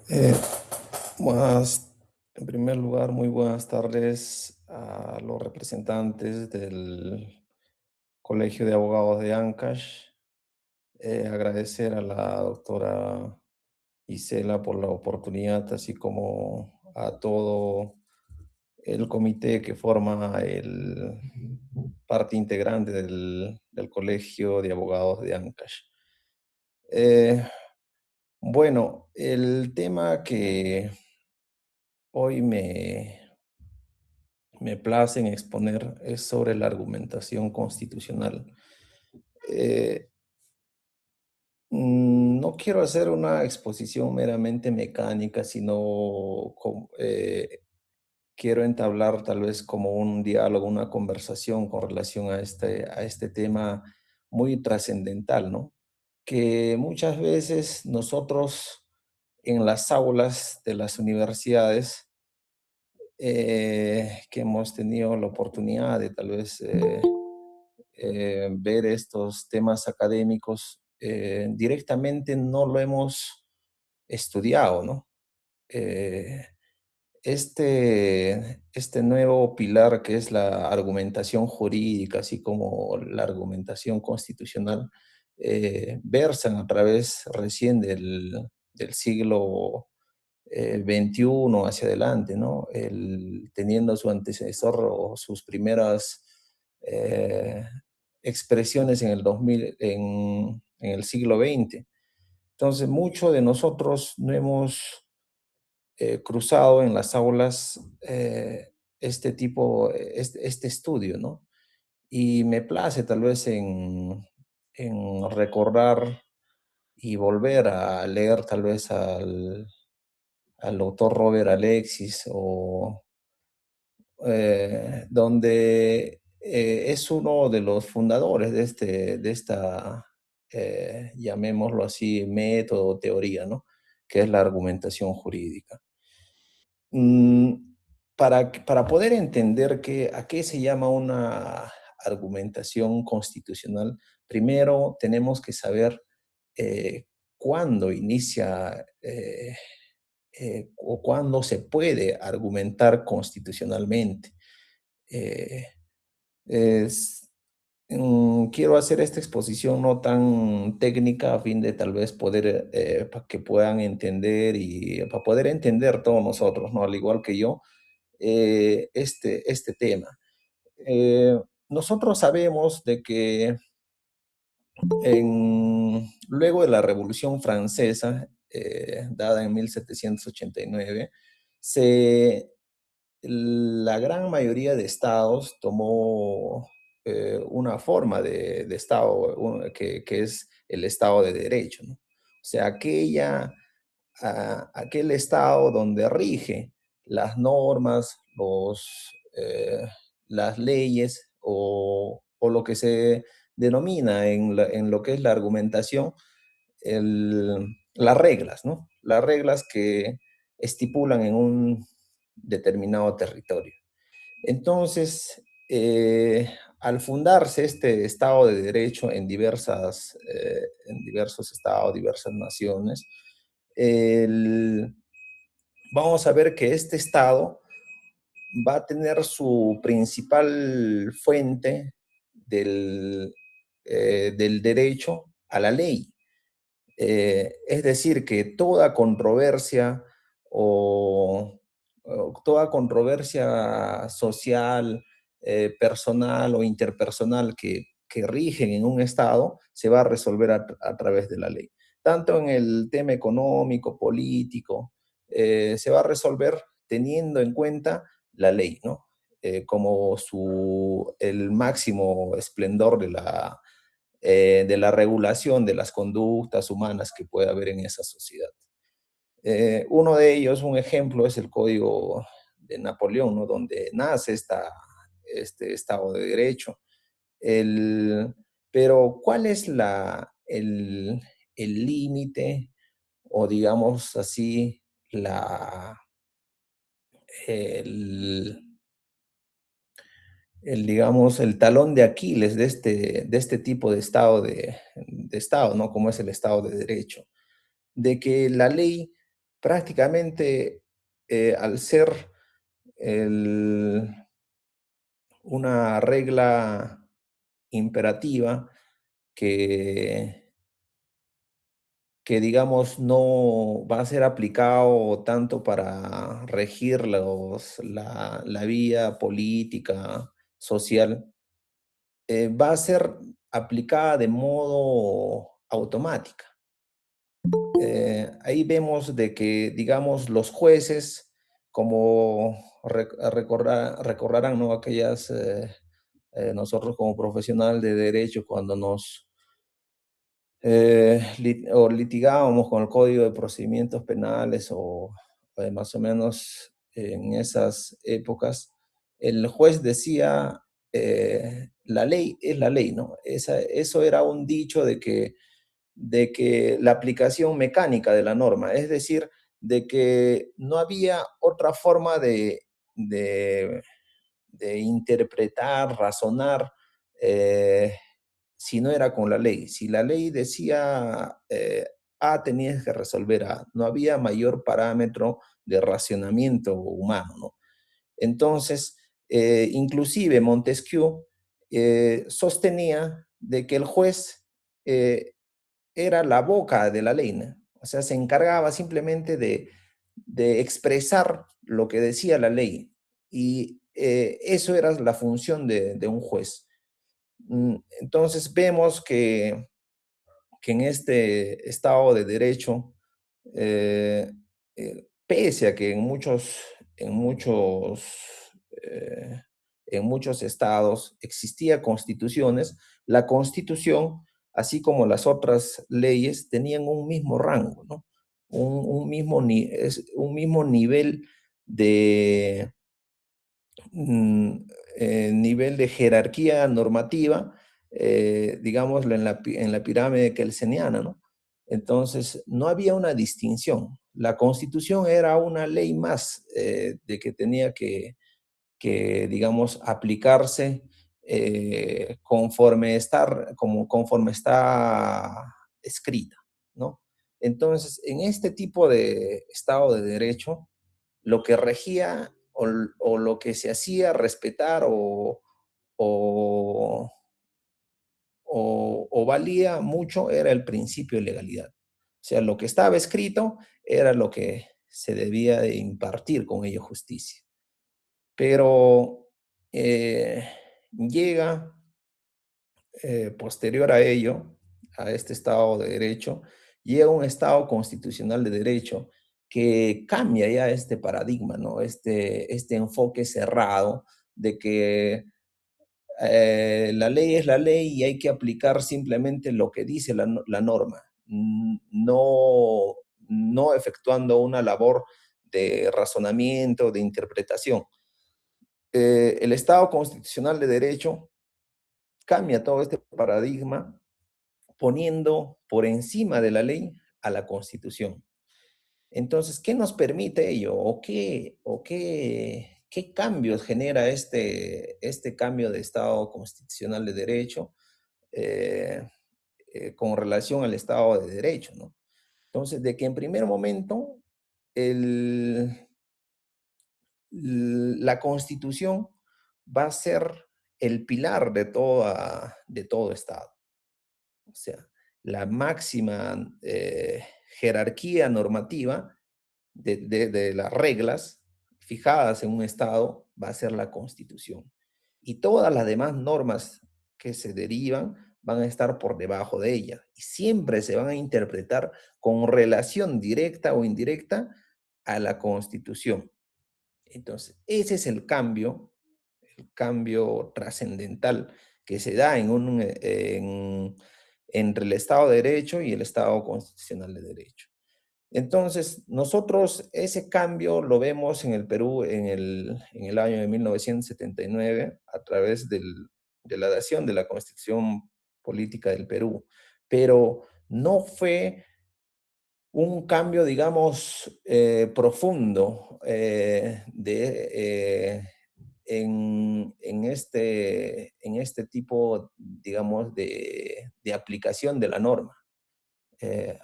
Eh, buenas, en primer lugar, muy buenas tardes a los representantes del Colegio de Abogados de Ancash. Agradecer a la doctora Isela por la oportunidad, así como a todo el comité que forma el parte integrante del Colegio de Abogados de Ancash. Eh, bueno, el tema que hoy me place en exponer es sobre la argumentación constitucional. Eh, no quiero hacer una exposición meramente mecánica, sino quiero entablar tal vez como un diálogo, una conversación con relación a este tema muy trascendental, ¿no? Que muchas veces nosotros en las aulas de las universidades que hemos tenido la oportunidad de tal vez ver estos temas académicos, directamente no lo hemos estudiado, ¿no? Eh, este nuevo pilar que es la argumentación jurídica, así como la argumentación constitucional, versan a través recién del siglo XXI hacia adelante, ¿no? Teniendo su antecesor o sus primeras eh, expresiones en el 2000, en el siglo XX. Entonces, muchos de nosotros no hemos cruzado en las aulas este estudio, ¿no? Y me place tal vez en recordar y volver a leer tal vez al doctor Robert Alexis, donde es uno de los fundadores de esta, llamémoslo así, método o teoría, ¿no? Que es la argumentación jurídica. Mm, para poder entender a qué se llama una argumentación constitucional, primero tenemos que saber eh, cuándo inicia o cuándo se puede argumentar constitucionalmente. Eh, es- quiero hacer esta exposición no tan técnica a fin de tal vez poder, para que puedan entender y para poder entender todos nosotros, ¿no? Al igual que yo, este tema. Eh, Nosotros sabemos de que luego de la Revolución Francesa, dada en 1789, se, la gran mayoría de estados tomó una forma de estado que es el Estado de Derecho, ¿no? O sea, aquel estado donde rige las normas, las leyes o lo que se denomina en lo que es la argumentación, las reglas, ¿no? Las reglas que estipulan en un determinado territorio. Entonces, al fundarse este Estado de Derecho en diversos estados, diversas naciones, el- vamos a ver que este Estado va a tener su principal fuente del derecho a la ley. Es decir, que toda controversia o toda controversia social, personal o interpersonal que rigen en un Estado se va a resolver a través de la ley. Tanto en el tema económico, político, se va a resolver teniendo en cuenta la ley, ¿no? Como el máximo esplendor de la regulación de las conductas humanas que puede haber en esa sociedad. Uno de ellos, un ejemplo, es el Código de Napoleón, ¿no? Donde nace este Estado de Derecho. El, pero, ¿cuál es el límite o, digamos así, el, digamos, el talón de Aquiles de este tipo de Estado, ¿no? Como es el Estado de Derecho? De que la ley prácticamente al ser el- una regla imperativa que, que, digamos, no va a ser aplicado tanto para regir la vía política, social, va a ser aplicada de modo automática. Ahí vemos de que, digamos, los jueces, como recordarán, ¿no? Nosotros como profesional de derecho, cuando nos o litigábamos con el Código de Procedimientos Penales o más o menos en esas épocas, el juez decía, la ley es la ley, ¿no? Eso era un dicho de que la aplicación mecánica de la norma, es decir, de que no había otra forma de, de interpretar, razonar, eh, si no era con la ley. Si la ley decía A, tenías que resolver A. No había mayor parámetro de racionamiento humano, ¿no? Entonces, inclusive Montesquieu sostenía de que el juez era la boca de la ley, ¿no? O sea, se encargaba simplemente de expresar lo que decía la ley. Y eso era la función de un juez. Entonces vemos que en este Estado de Derecho, eh, pese a que eh, en muchos estados existía constituciones, la constitución, así como las otras leyes, tenían un mismo rango, ¿no? Un mismo nivel de, mm, nivel de jerarquía normativa, digámoslo, en la pirámide kelseniana, ¿no? Entonces, no había una distinción. La Constitución era una ley más de que tenía digamos, aplicarse conforme está escrita, ¿no? Entonces, en este tipo de Estado de Derecho, lo que regía o lo que se hacía respetar o, o valía mucho era el principio de legalidad. O sea, lo que estaba escrito era lo que se debía de impartir con ello justicia. Pero llega posterior a ello, a este Estado de Derecho, llega un Estado constitucional de derecho que cambia ya este paradigma, ¿no? Este enfoque cerrado de que la ley es la ley y hay que aplicar simplemente lo que dice la norma, no, no efectuando una labor de razonamiento, de interpretación. El Estado constitucional de derecho cambia todo este paradigma poniendo por encima de la ley a la Constitución. Entonces, ¿qué nos permite ello? ¿Qué cambios genera este cambio de Estado constitucional de derecho eh, con relación al Estado de Derecho, ¿no? Entonces, de que en primer momento el, la Constitución va a ser el pilar de todo Estado. O sea, la máxima jerarquía normativa de las reglas fijadas en un Estado va a ser la Constitución. Y todas las demás normas que se derivan van a estar por debajo de ella. Y siempre se van a interpretar con relación directa o indirecta a la Constitución. Entonces, ese es el cambio trascendental que se da entre el Estado de Derecho y el Estado constitucional de Derecho. Entonces, nosotros ese cambio lo vemos en el Perú en el año de 1979 a través de la dación de la Constitución Política del Perú, pero no fue un cambio, digamos, profundo en este tipo, digamos, de aplicación de la norma.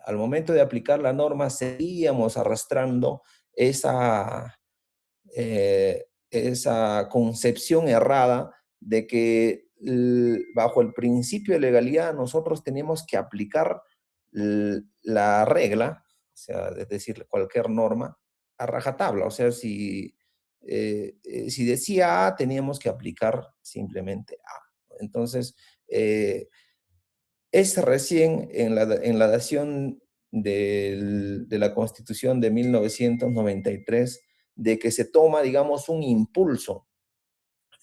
Al momento de aplicar la norma, seguíamos arrastrando esa, esa concepción errada de que bajo el principio de legalidad nosotros tenemos que aplicar la regla, o sea, es decir, cualquier norma, a rajatabla. O sea, si decía A, teníamos que aplicar simplemente A. Entonces, es recién en la dación de la Constitución de 1993 de que se toma, digamos, un impulso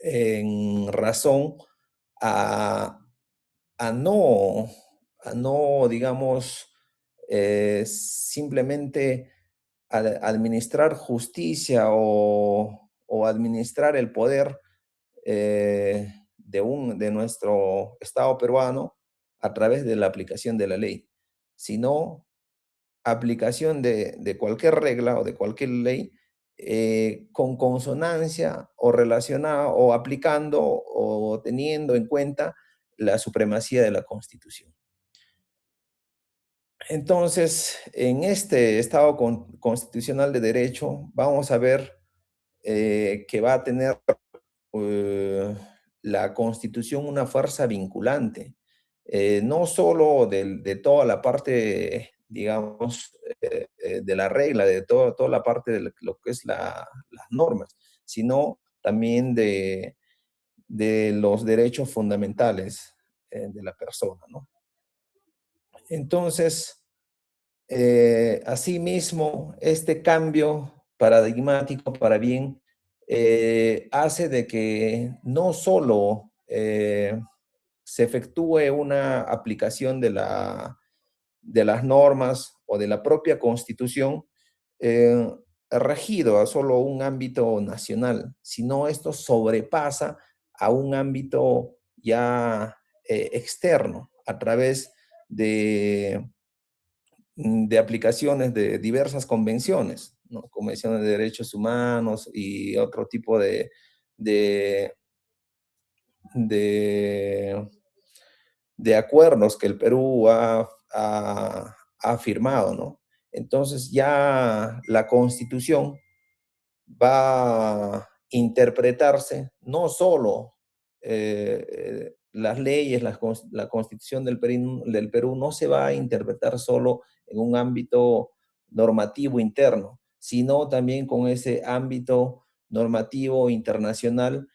en razón a, a no, a no, digamos, simplemente administrar justicia o administrar el poder de nuestro Estado peruano a través de la aplicación de la ley, sino aplicación de cualquier regla o de cualquier ley con consonancia o relacionada o aplicando o teniendo en cuenta la supremacía de la Constitución. Entonces, en este Estado constitucional de derecho, vamos a ver que va a tener eh, la Constitución una fuerza vinculante, no solo de toda la parte, digamos, de la regla, de toda la parte de lo que es las normas, sino también de los derechos fundamentales de la persona, ¿no? Entonces, asimismo, este cambio paradigmático para bien hace de que no solo se efectúe una aplicación de las normas o de la propia Constitución eh, regido a solo un ámbito nacional, sino esto sobrepasa a un ámbito ya externo a través de de aplicaciones de diversas convenciones, ¿no? Convenciones de derechos humanos y otro tipo de, de, de acuerdos que el Perú ha firmado, ¿no? Entonces ya la Constitución va a interpretarse no solo las leyes, la constitución del Perú no se va a interpretar solo en un ámbito normativo interno, sino también con ese ámbito normativo internacional,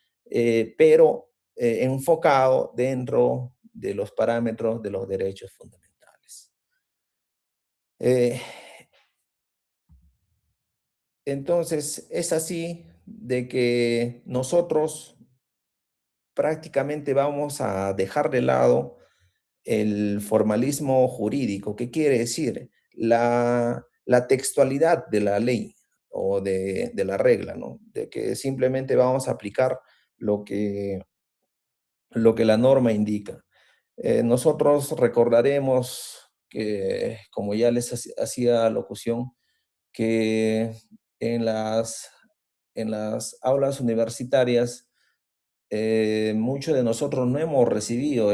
pero enfocado dentro de los parámetros de los derechos fundamentales. Eh, entonces, es así de que nosotros prácticamente vamos a dejar de lado el formalismo jurídico. ¿Qué quiere decir? La textualidad de la ley o de la regla, ¿no? De que simplemente vamos a aplicar lo que, lo que la norma indica. Nosotros recordaremos que, como ya les hacía locución, que en en las aulas universitarias muchos de nosotros no hemos recibido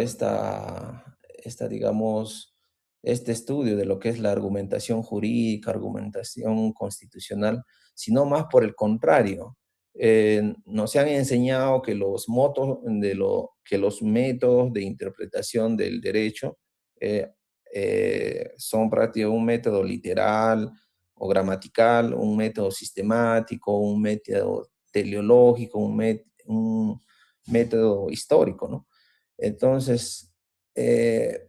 digamos, este estudio de lo que es la argumentación jurídica, argumentación constitucional, sino más por el contrario. Nos han enseñado que que los métodos de interpretación del derecho eh, son prácticamente un método literal o gramatical, un método sistemático, un método teleológico, un método histórico, ¿no? Entonces,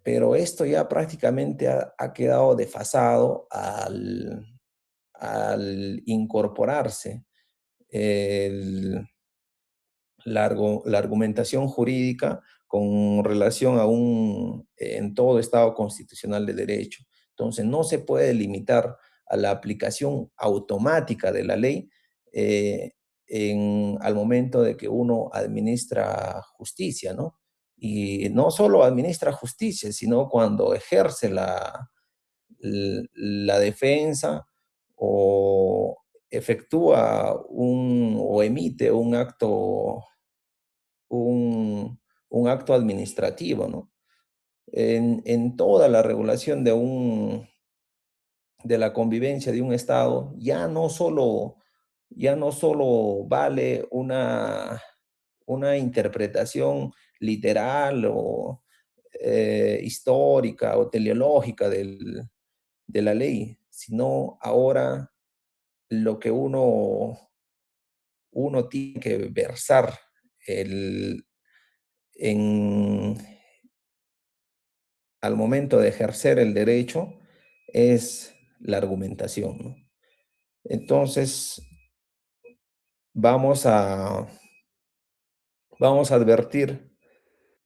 pero esto ya prácticamente ha quedado desfasado al incorporarse el, la argumentación jurídica con relación a en todo Estado constitucional de derecho. Entonces, no se puede limitar a la aplicación automática de la ley al momento de que uno administra justicia, ¿no? Y no solo administra justicia, sino cuando ejerce la defensa o efectúa o emite un, un acto administrativo, ¿no? en toda la regulación de la convivencia de un Estado, ya no solo vale una interpretación literal o histórica o teleológica de la ley, sino ahora lo que uno tiene que versar el, en, al momento de ejercer el derecho es la argumentación, ¿no? Entonces, vamos a, vamos a advertir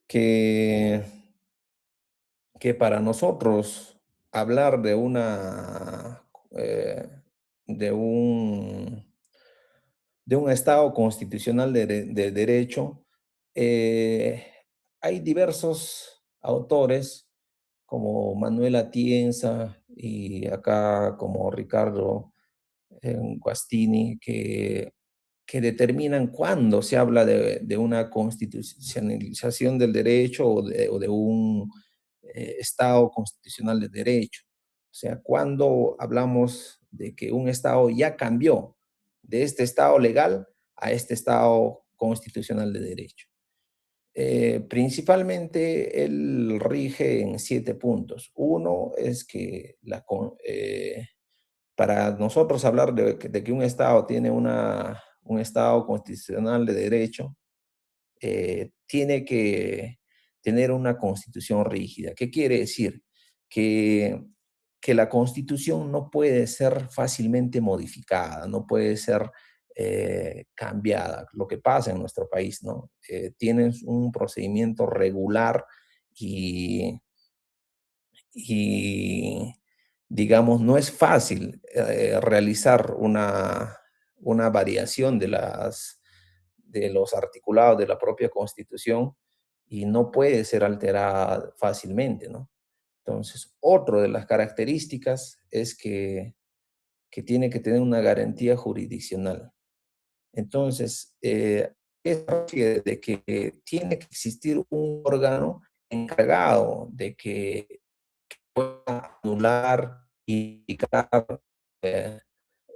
que, que para nosotros hablar eh, de de un Estado constitucional de derecho, eh, hay diversos autores como Manuel Atienza y acá como Ricardo Guastini, que determinan cuándo se habla de una constitucionalización del derecho o de un Estado constitucional de derecho. O sea, cuando hablamos de que un Estado ya cambió de este Estado legal a este Estado constitucional de derecho. Principalmente él rige en 7 puntos. Uno es que para nosotros hablar de que un Estado tiene un Estado constitucional de derecho, tiene que tener una constitución rígida. ¿Qué quiere decir? Que, que la constitución no puede ser fácilmente modificada, no puede ser cambiada. Lo que pasa en nuestro país, ¿no? Tienen un procedimiento regular y, y digamos, no es fácil realizar una variación de los articulados de la propia Constitución y no puede ser alterada fácilmente, ¿no? Entonces, otro de las características es que tiene que tener una garantía jurisdiccional. Entonces, eso refiere de que tiene que existir un órgano encargado de que pueda anular y criticar eh,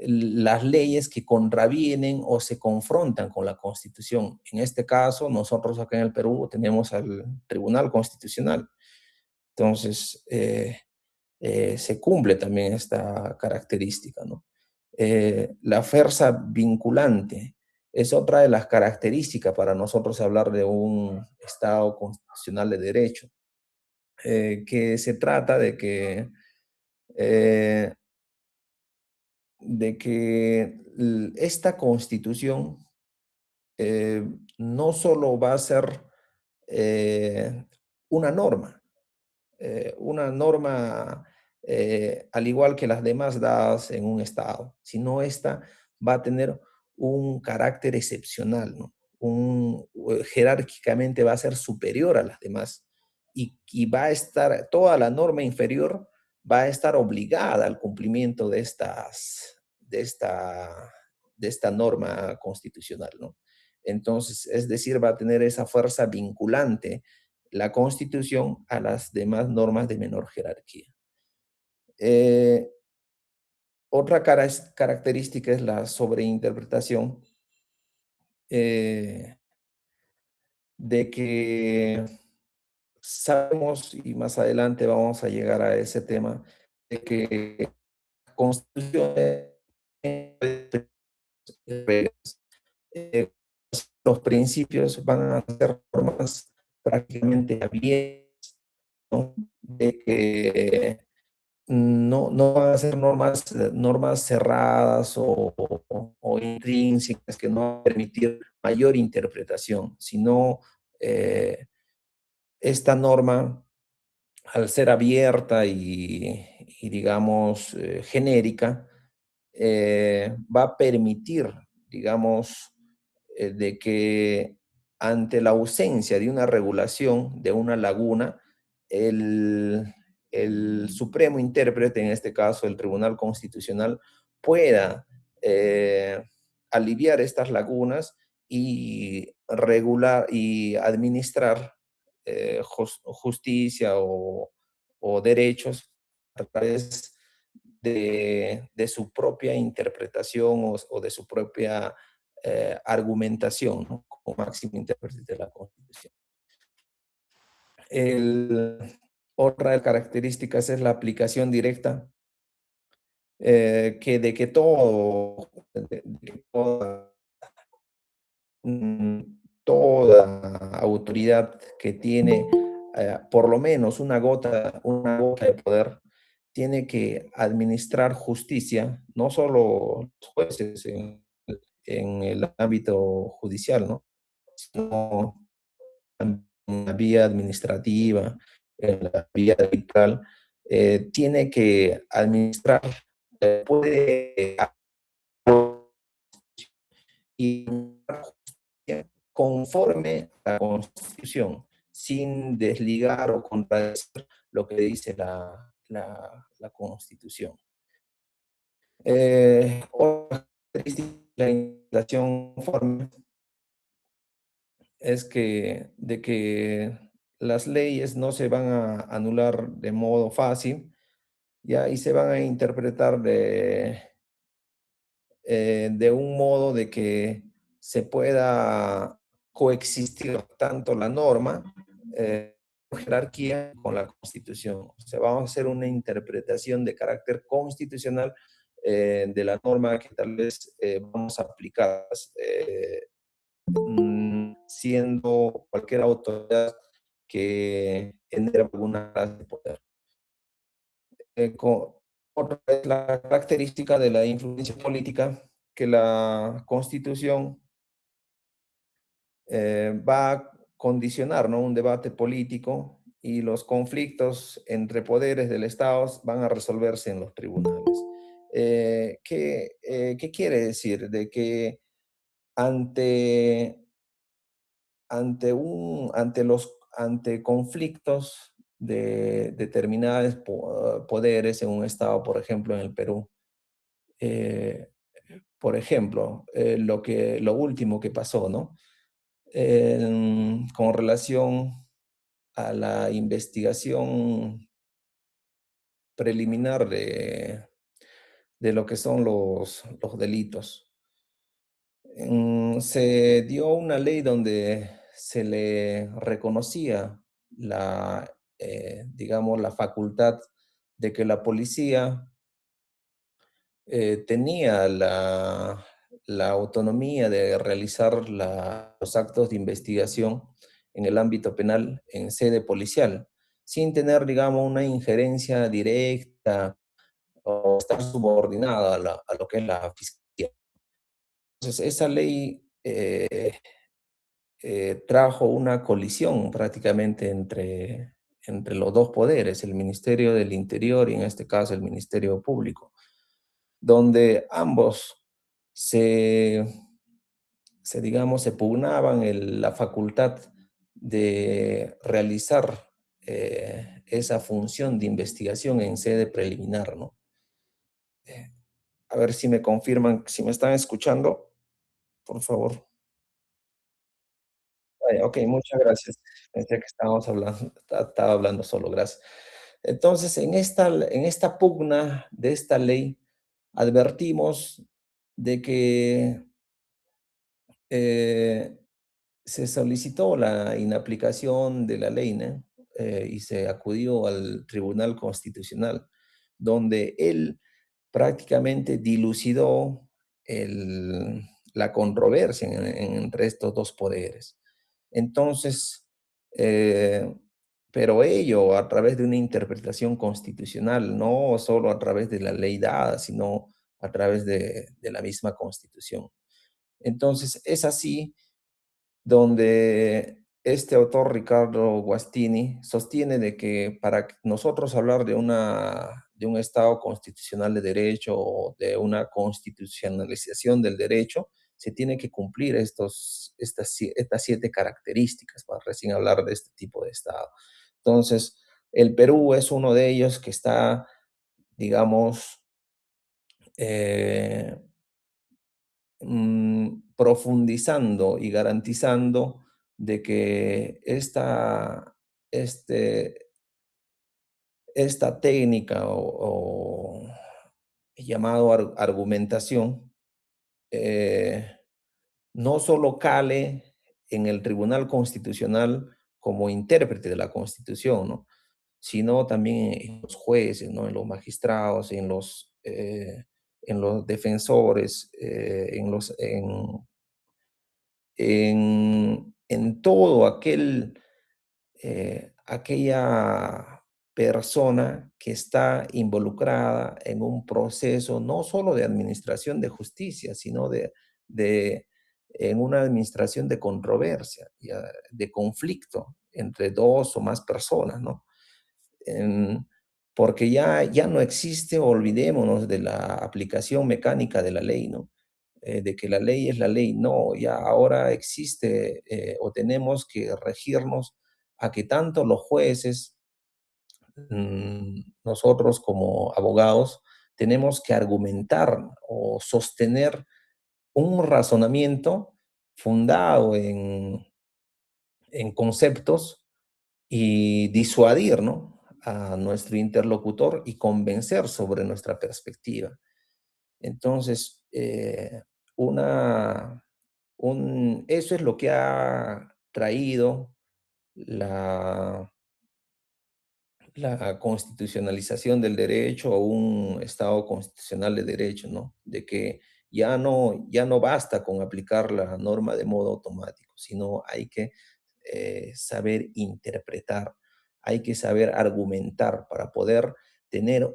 las leyes que contravienen o se confrontan con la Constitución. En este caso, nosotros acá en el Perú tenemos al Tribunal Constitucional. Entonces, se cumple también esta característica, ¿no? La fuerza vinculante es otra de las características para nosotros hablar de un Estado constitucional de derecho, que se trata eh, de que esta constitución no solo va a ser eh, una norma, una norma al igual que las demás dadas en un estado, sino esta va a tener un carácter excepcional, ¿no? Jerárquicamente va a ser superior a las demás y va a estar, toda la norma inferior va a estar obligada al cumplimiento de esta norma constitucional, ¿no? Entonces, es decir, va a tener esa fuerza vinculante la Constitución a las demás normas de menor jerarquía. Eh, Otra característica es la sobreinterpretación, eh, de que sabemos, y más adelante vamos a llegar a ese tema, de que la Constitución eh, los principios van a ser normas prácticamente abiertas, ¿no? De que no van a ser normas cerradas o intrínsecas que no van a permitir mayor interpretación, sino eh, esta norma, al ser abierta y digamos, genérica, va a permitir, digamos, de que ante la ausencia de una regulación de una laguna, el, el Supremo intérprete, en este caso el Tribunal Constitucional, pueda eh, aliviar estas lagunas y regular y administrar justicia o derechos a través de su propia interpretación o de su propia argumentación, ¿no? Como máximo intérprete de la Constitución. El, Otra de las características es la aplicación directa, que de que todo, de que mm, toda autoridad que tiene por lo menos una gota de poder, tiene que administrar justicia, no solo los jueces en el ámbito judicial, ¿no? Sino en la vía administrativa, en la vía arbitral, tiene que administrar, puede y conforme a la Constitución, sin desligar o contradecir lo que dice la Constitución. Otra característica de la inflación conforme es de que las leyes no se van a anular de modo fácil, ya, y se van a interpretar de un modo de que se pueda coexistir tanto la norma, jerarquía con la Constitución. O sea, vamos a hacer una interpretación de carácter constitucional de la norma que tal vez vamos a aplicar, siendo cualquier autoridad que genere alguna clase de poder. Otra es la característica de la influencia política, que la Constitución va a condicionar, ¿no? Un debate político, y los conflictos entre poderes del Estado van a resolverse en los tribunales. ¿Qué quiere decir? De que ante, ante conflictos de determinados poderes en un Estado, por ejemplo, en el Perú, eh, por ejemplo, lo último que pasó, ¿no? Con relación a la investigación preliminar de lo que son los delitos. Se dio una ley donde se le reconocía digamos, la facultad de que la policía tenía la autonomía de realizar los actos de investigación en el ámbito penal en sede policial, sin tener, digamos, una injerencia directa o estar subordinada a lo que es la fiscalía. Entonces, esa ley trajo una colisión prácticamente entre los dos poderes, el Ministerio del Interior y en este caso el Ministerio Público, donde ambos se, digamos, se pugnaban la facultad de realizar esa función de investigación en sede preliminar, ¿no? Eh, a ver si me confirman, si me están escuchando, por favor. Ok, muchas gracias. Pensé que estábamos hablando, estaba hablando solo, gracias. Entonces, en esta pugna de esta ley, advertimos de que eh, se solicitó la inaplicación de la ley, ¿no? Y se acudió al Tribunal Constitucional, donde él prácticamente dilucidó la controversia entre estos dos poderes. Entonces, eh, pero ello a través de una interpretación constitucional, no solo a través de la ley dada, sino a través de la misma Constitución. Entonces, es así donde este autor, Ricardo Guastini, sostiene de que para nosotros hablar de un Estado constitucional de derecho o de una constitucionalización del derecho, se tiene que cumplir estas 7 características para recién hablar de este tipo de Estado. Entonces, el Perú es uno de ellos que está, digamos, eh, profundizando y garantizando de que este, esta técnica o llamado argumentación, eh, no solo cale en el Tribunal Constitucional como intérprete de la Constitución, ¿no? Sino también en los jueces, ¿no? En los magistrados, en los defensores, en todo aquella persona que está involucrada en un proceso no solo de administración de justicia, sino de en una administración de controversia, ya, de conflicto entre dos o más personas, ¿no? En- Porque ya no existe, olvidémonos de la aplicación mecánica de la ley, ¿no? De que la ley es la ley. No, ya ahora existe o tenemos que regirnos a que tanto los jueces, nosotros como abogados, tenemos que argumentar o sostener un razonamiento fundado en conceptos y disuadir, ¿no? A nuestro interlocutor y convencer sobre nuestra perspectiva. Entonces, una, eso es lo que ha traído la, la constitucionalización del derecho a un Estado constitucional de derecho, ¿no? De que ya no basta con aplicar la norma de modo automático, sino hay que saber interpretar, hay que saber argumentar para poder tener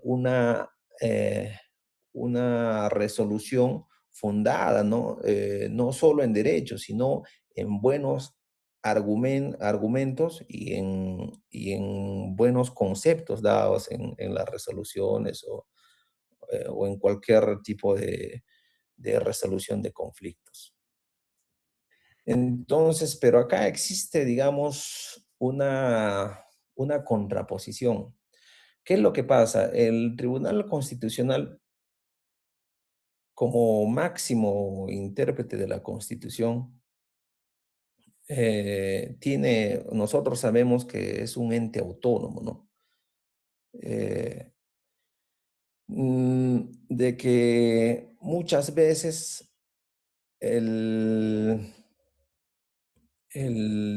eh, una resolución fundada, ¿no? No solo en derechos, sino en buenos argumentos y en buenos conceptos dados en las resoluciones o en cualquier tipo de resolución de conflictos. Entonces, pero acá existe, digamos, una contraposición. ¿Qué es lo que pasa? El Tribunal Constitucional, como máximo intérprete de la Constitución, nosotros sabemos que es un ente autónomo, ¿no? Eh, de que muchas veces el,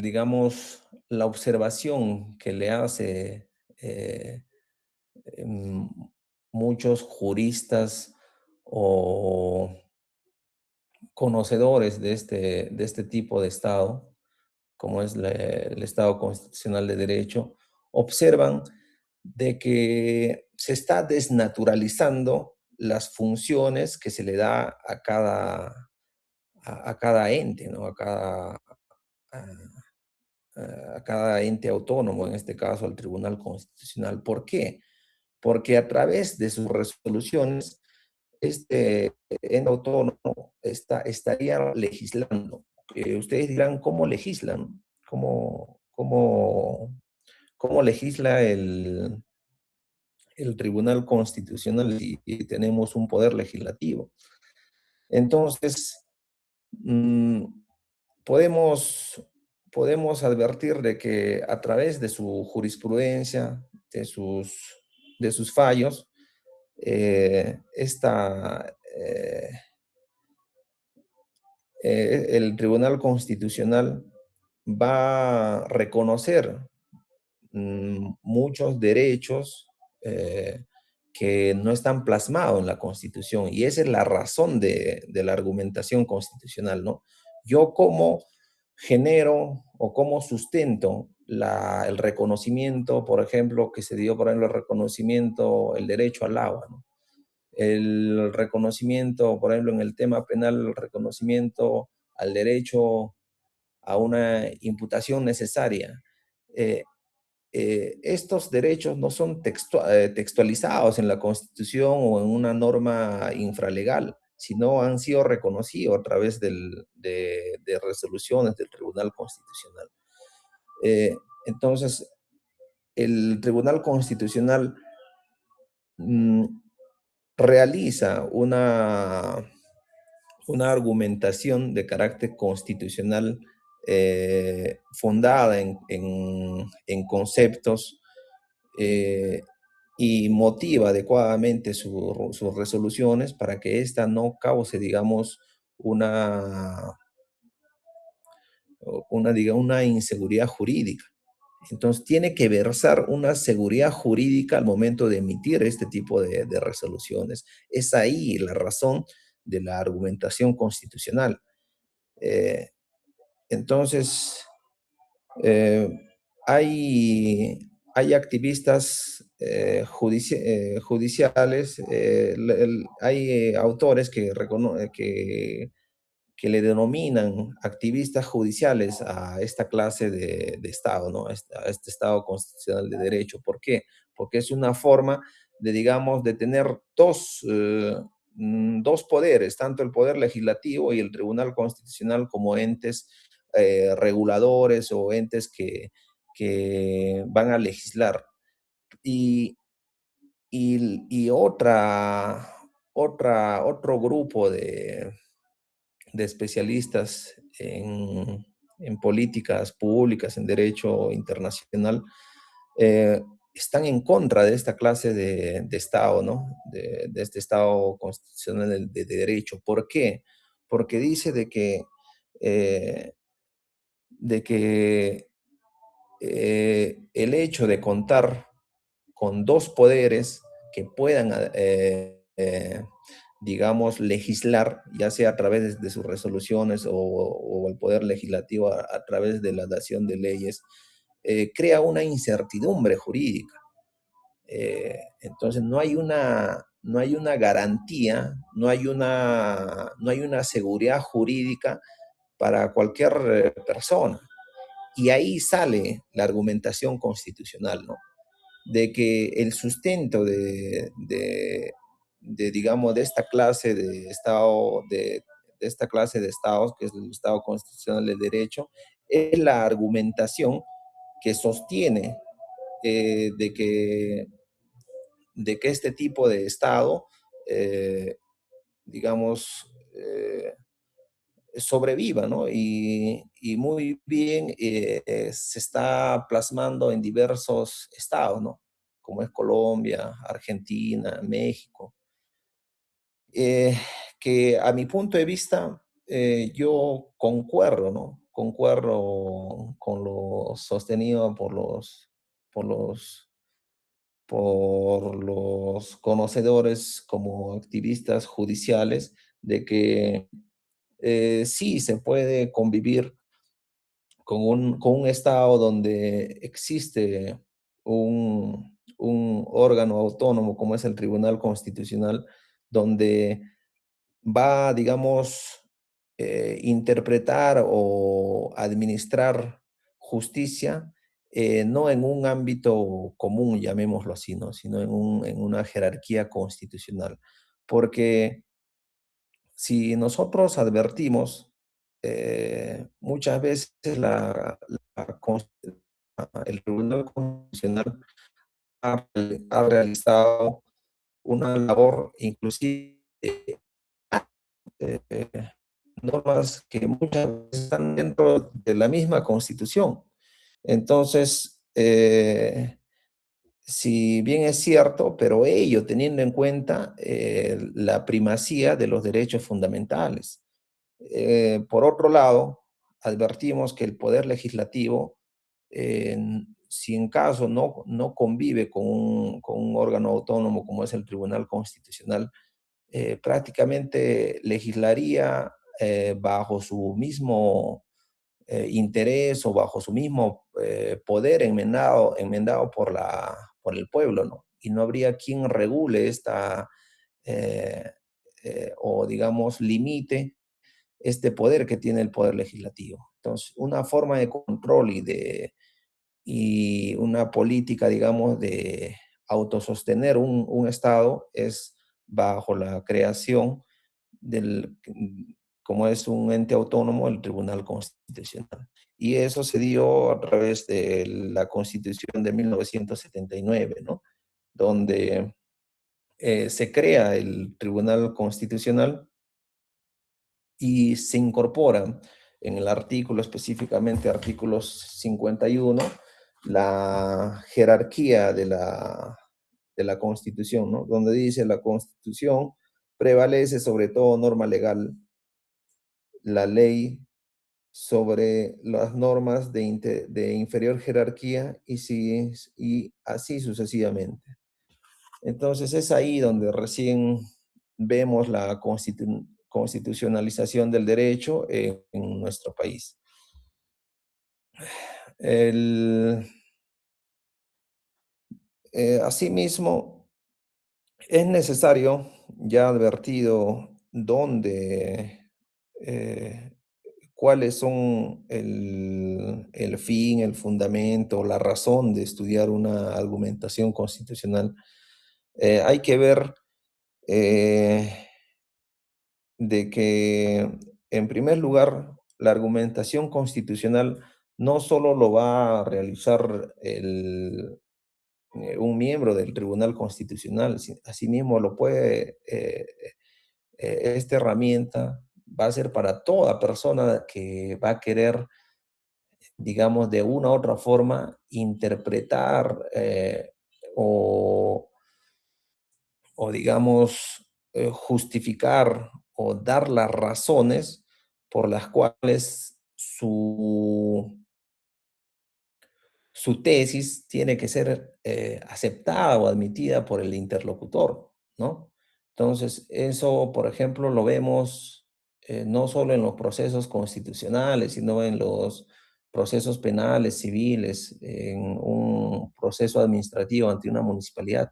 digamos, la observación que le hace eh, em, muchos juristas o conocedores de este tipo de Estado, como es el Estado constitucional de derecho, observan de que se está desnaturalizando las funciones que se le da a cada ente, ¿no? A, a cada ente autónomo, en este caso al Tribunal Constitucional. ¿Por qué? Porque a través de sus resoluciones, este ente autónomo estaría legislando. Ustedes dirán, ¿cómo legislan? ¿Cómo legisla el Tribunal Constitucional y tenemos un poder legislativo? Entonces, mm, podemos, podemos advertir de que a través de su jurisprudencia, de sus fallos, el Tribunal Constitucional va a reconocer muchos derechos eh, que no están plasmados en la Constitución. Y esa es la razón de la argumentación constitucional, ¿no? Yo cómo genero o cómo sustento el reconocimiento, por ejemplo, que se dio, por ejemplo, el reconocimiento, el derecho al agua, ¿no? El reconocimiento, por ejemplo, en el tema penal, el reconocimiento al derecho a una imputación necesaria. Eh, Estos derechos no son textualizados en la Constitución o en una norma infralegal, sino han sido reconocidos a través de resoluciones del Tribunal Constitucional. Entonces, el Tribunal Constitucional mm, realiza una argumentación de carácter constitucional fundada en conceptos, eh, y motiva adecuadamente sus resoluciones para que ésta no cause, digamos, una, una inseguridad jurídica. Entonces, tiene que versar una seguridad jurídica al momento de emitir este tipo de resoluciones. Es ahí la razón de la argumentación constitucional. Eh, entonces, eh, hay, hay activistas judiciales, hay autores que le denominan activistas judiciales a esta clase de Estado, ¿no? A este Estado constitucional de derecho. ¿Por qué? Porque es una forma de, digamos, de tener dos poderes, tanto el poder legislativo y el Tribunal Constitucional como entes reguladores o entes que van a legislar. Y, y otro grupo de especialistas en políticas públicas, en derecho internacional, eh, están en contra de esta clase de Estado, ¿no? De este Estado constitucional de derecho. ¿Por qué? Porque dice eh, de que el hecho de contar con dos poderes que puedan, digamos, legislar, ya sea a través de sus resoluciones o el poder legislativo a través de la dación de leyes, crea una incertidumbre jurídica. Entonces no hay una garantía, no hay una seguridad jurídica para cualquier persona. Y ahí sale la argumentación constitucional, ¿no? De que el sustento digamos, de esta clase de Estado, de esta clase de Estados, que es el Estado constitucional de derecho, es la argumentación que sostiene eh, de, que, de que este tipo de Estado, eh, digamos, sobreviva, ¿no? Y muy bien se está plasmando en diversos estados, ¿no? Como es Colombia, Argentina, México, eh, que a mi punto de vista yo concuerdo, ¿no? Concuerdo con lo sostenido por los, por los conocedores como activistas judiciales de que sí se puede convivir con un Estado donde existe un órgano autónomo como es el Tribunal Constitucional, donde va, digamos, interpretar o administrar justicia, no en un ámbito común, llamémoslo así, ¿no? Sino en una jerarquía constitucional. Porque si nosotros advertimos, muchas veces el Tribunal Constitucional ha realizado una labor, inclusive eh, normas que muchas veces están dentro de la misma Constitución. Entonces, si bien es cierto, pero ello teniendo en cuenta la primacía de los derechos fundamentales. Por otro lado, advertimos que el Poder Legislativo, eh, si en caso no convive con un órgano autónomo como es el Tribunal Constitucional, prácticamente legislaría bajo su mismo interés o bajo su mismo poder enmendado por el pueblo, ¿no? Y no habría quien regule eh, o digamos, limite este poder que tiene el poder legislativo. Entonces, una forma de control y una política, digamos, de autosostener un Estado es bajo la creación del, como es un ente autónomo, el Tribunal Constitucional. Y eso se dio a través de la Constitución de 1979, ¿no? Donde se crea el Tribunal Constitucional y se incorpora. en el artículo, específicamente artículo 51, la jerarquía de la Constitución, ¿no? Donde dice la Constitución prevalece sobre todo norma legal, la ley sobre las normas de inferior jerarquía y así sucesivamente. Entonces es ahí donde recién vemos la constitucionalización del derecho en nuestro país. El, asimismo, es necesario, ya advertido, dónde, cuáles son el fin, el fundamento, la razón de estudiar una argumentación constitucional. Hay que ver eh, de que, en primer lugar, la argumentación constitucional no solo lo va a realizar un miembro del Tribunal Constitucional, asimismo lo puede, esta herramienta va a ser para toda persona que va a querer, digamos, de una u otra forma, interpretar o digamos, justificar o dar las razones por las cuales su tesis tiene que ser aceptada o admitida por el interlocutor, ¿no? Entonces, eso, por ejemplo, lo vemos no solo en los procesos constitucionales, sino en los procesos penales, civiles, en un proceso administrativo ante una municipalidad.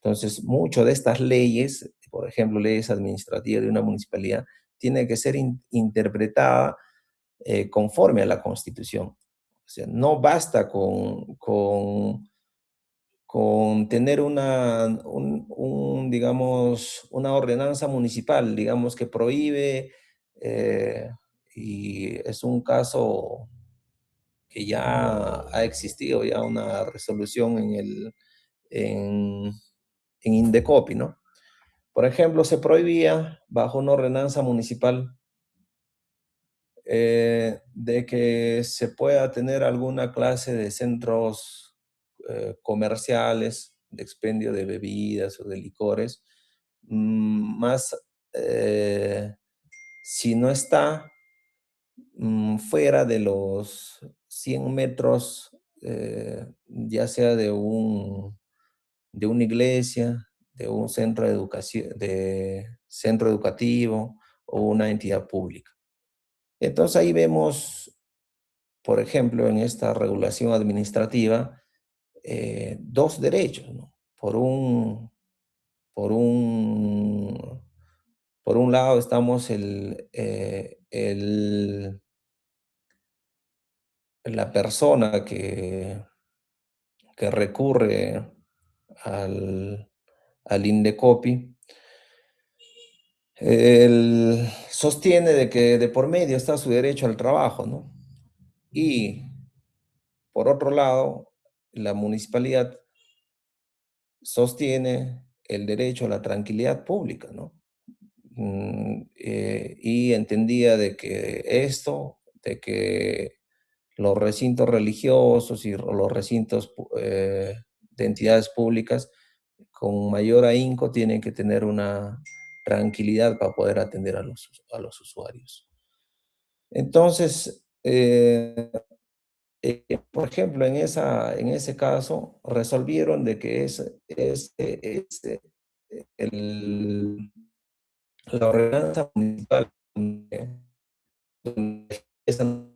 Entonces, mucho de estas leyes, por ejemplo, leyes administrativas de una municipalidad, tiene que ser interpretada conforme a la Constitución. O sea, no basta con tener digamos, una ordenanza municipal, digamos, que prohíbe, eh, y es un caso que ya ha existido, ya una resolución en, en Indecopi, ¿no? Por ejemplo, se prohibía bajo una ordenanza municipal de que se pueda tener alguna clase de centros comerciales de expendio de bebidas o de licores, más si no está fuera de los 100 metros, ya sea de una iglesia, de un centro, de centro educativo o una entidad pública. Entonces ahí vemos, por ejemplo, en esta regulación administrativa, dos derechos, ¿no? Por un, por un lado estamos la persona que recurre al Indecopi. Él sostiene de que de por medio está su derecho al trabajo, ¿no? Y por otro lado, la municipalidad sostiene el derecho a la tranquilidad pública, ¿no? Y entendía de que de que los recintos religiosos y los recintos de entidades públicas con mayor ahínco tienen que tener una tranquilidad para poder atender a los usuarios. Entonces, por ejemplo, en ese caso, resolvieron de que el, la ordenanza municipal donde esa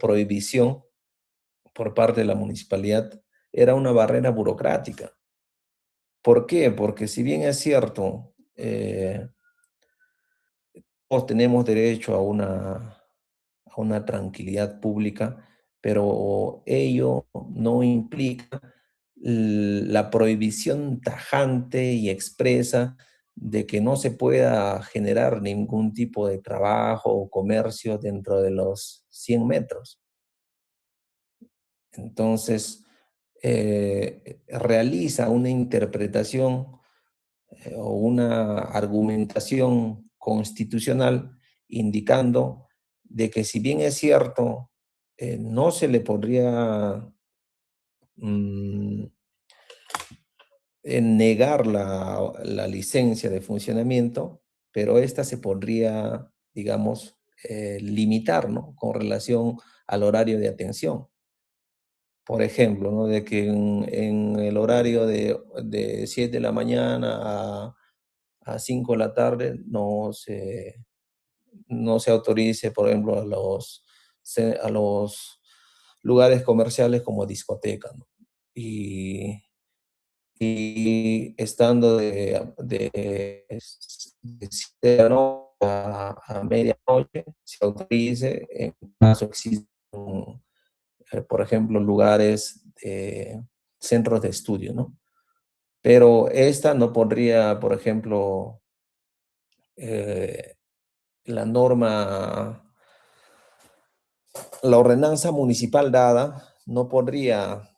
prohibición por parte de la municipalidad era una barrera burocrática. ¿Por qué? Porque si bien es cierto, todos tenemos derecho a una tranquilidad pública, pero ello no implica la prohibición tajante y expresa de que no se pueda generar ningún tipo de trabajo o comercio dentro de los 100 metros. Entonces, realiza una interpretación o una argumentación constitucional indicando de que si bien es cierto, no se le podría mm, negar la licencia de funcionamiento, pero esta se podría, digamos, limitar, ¿no? Con relación al horario de atención. Por ejemplo, ¿no? De que en el horario de 7 de la mañana a 5 de la tarde no se autorice, por ejemplo, a los lugares comerciales como discotecas, ¿no? Y, y estando de 7 de la noche a medianoche, se autorice en caso exista, por ejemplo, lugares, centros de estudio, ¿no? Pero esta no podría, por ejemplo, eh, la norma, la ordenanza municipal dada no podría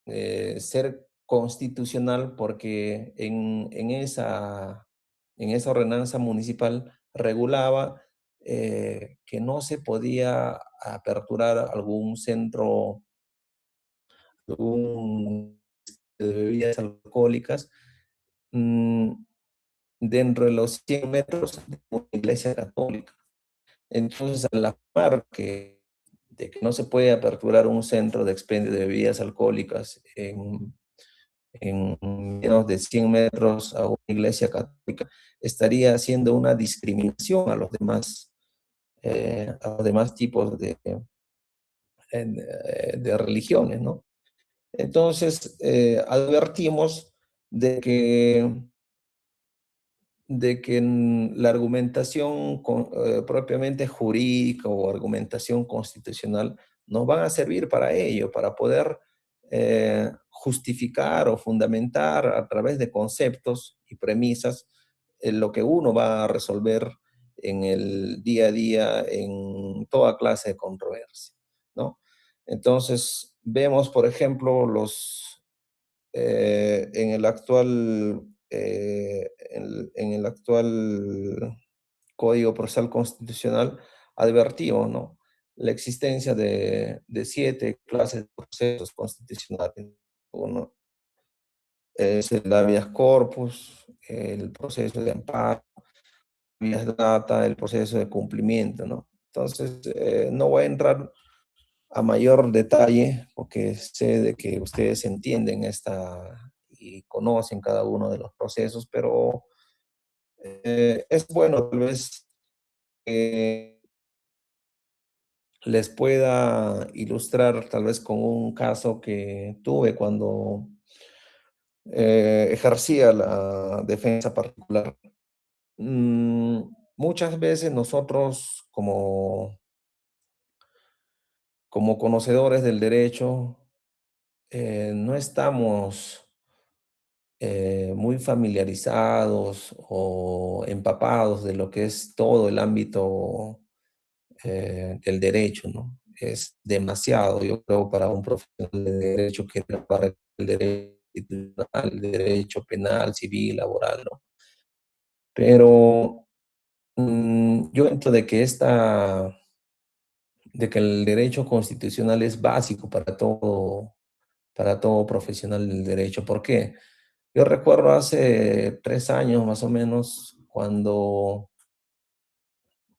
ser constitucional porque en esa ordenanza municipal regulaba que no se podía aperturar algún centro, algún de bebidas alcohólicas mm, dentro de los 100 metros de una iglesia católica. Entonces, a la par de que no se puede aperturar un centro de expendio de bebidas alcohólicas en menos de 100 metros a una iglesia católica, estaría haciendo una discriminación a los demás tipos de religiones, ¿no? Entonces, advertimos de que la argumentación propiamente jurídica o argumentación constitucional nos van a servir para ello, para poder justificar o fundamentar a través de conceptos y premisas lo que uno va a resolver en el día a día en toda clase de controversia, ¿no? Entonces, vemos, por ejemplo, en el actual Código Procesal Constitucional advertimos, ¿no? La existencia de 7 clases de procesos constitucionales. Uno es el habeas corpus, el proceso de amparo, habeas data, el proceso de cumplimiento, ¿no? Entonces, no voy a entrar a mayor detalle, porque sé de que ustedes entienden y conocen cada uno de los procesos, pero es bueno tal vez que les pueda ilustrar tal vez con un caso que tuve cuando ejercía la defensa particular. Mm, Muchas veces nosotros como conocedores del derecho no estamos muy familiarizados o empapados de lo que es todo el ámbito del derecho, ¿no? Es demasiado, yo creo, para un profesional de derecho que para el derecho constitucional, el derecho penal, civil, laboral, ¿no? Pero yo entiendo de que el derecho constitucional es básico para todo profesional del derecho. ¿Por qué? Yo recuerdo hace 3 años más o menos, cuando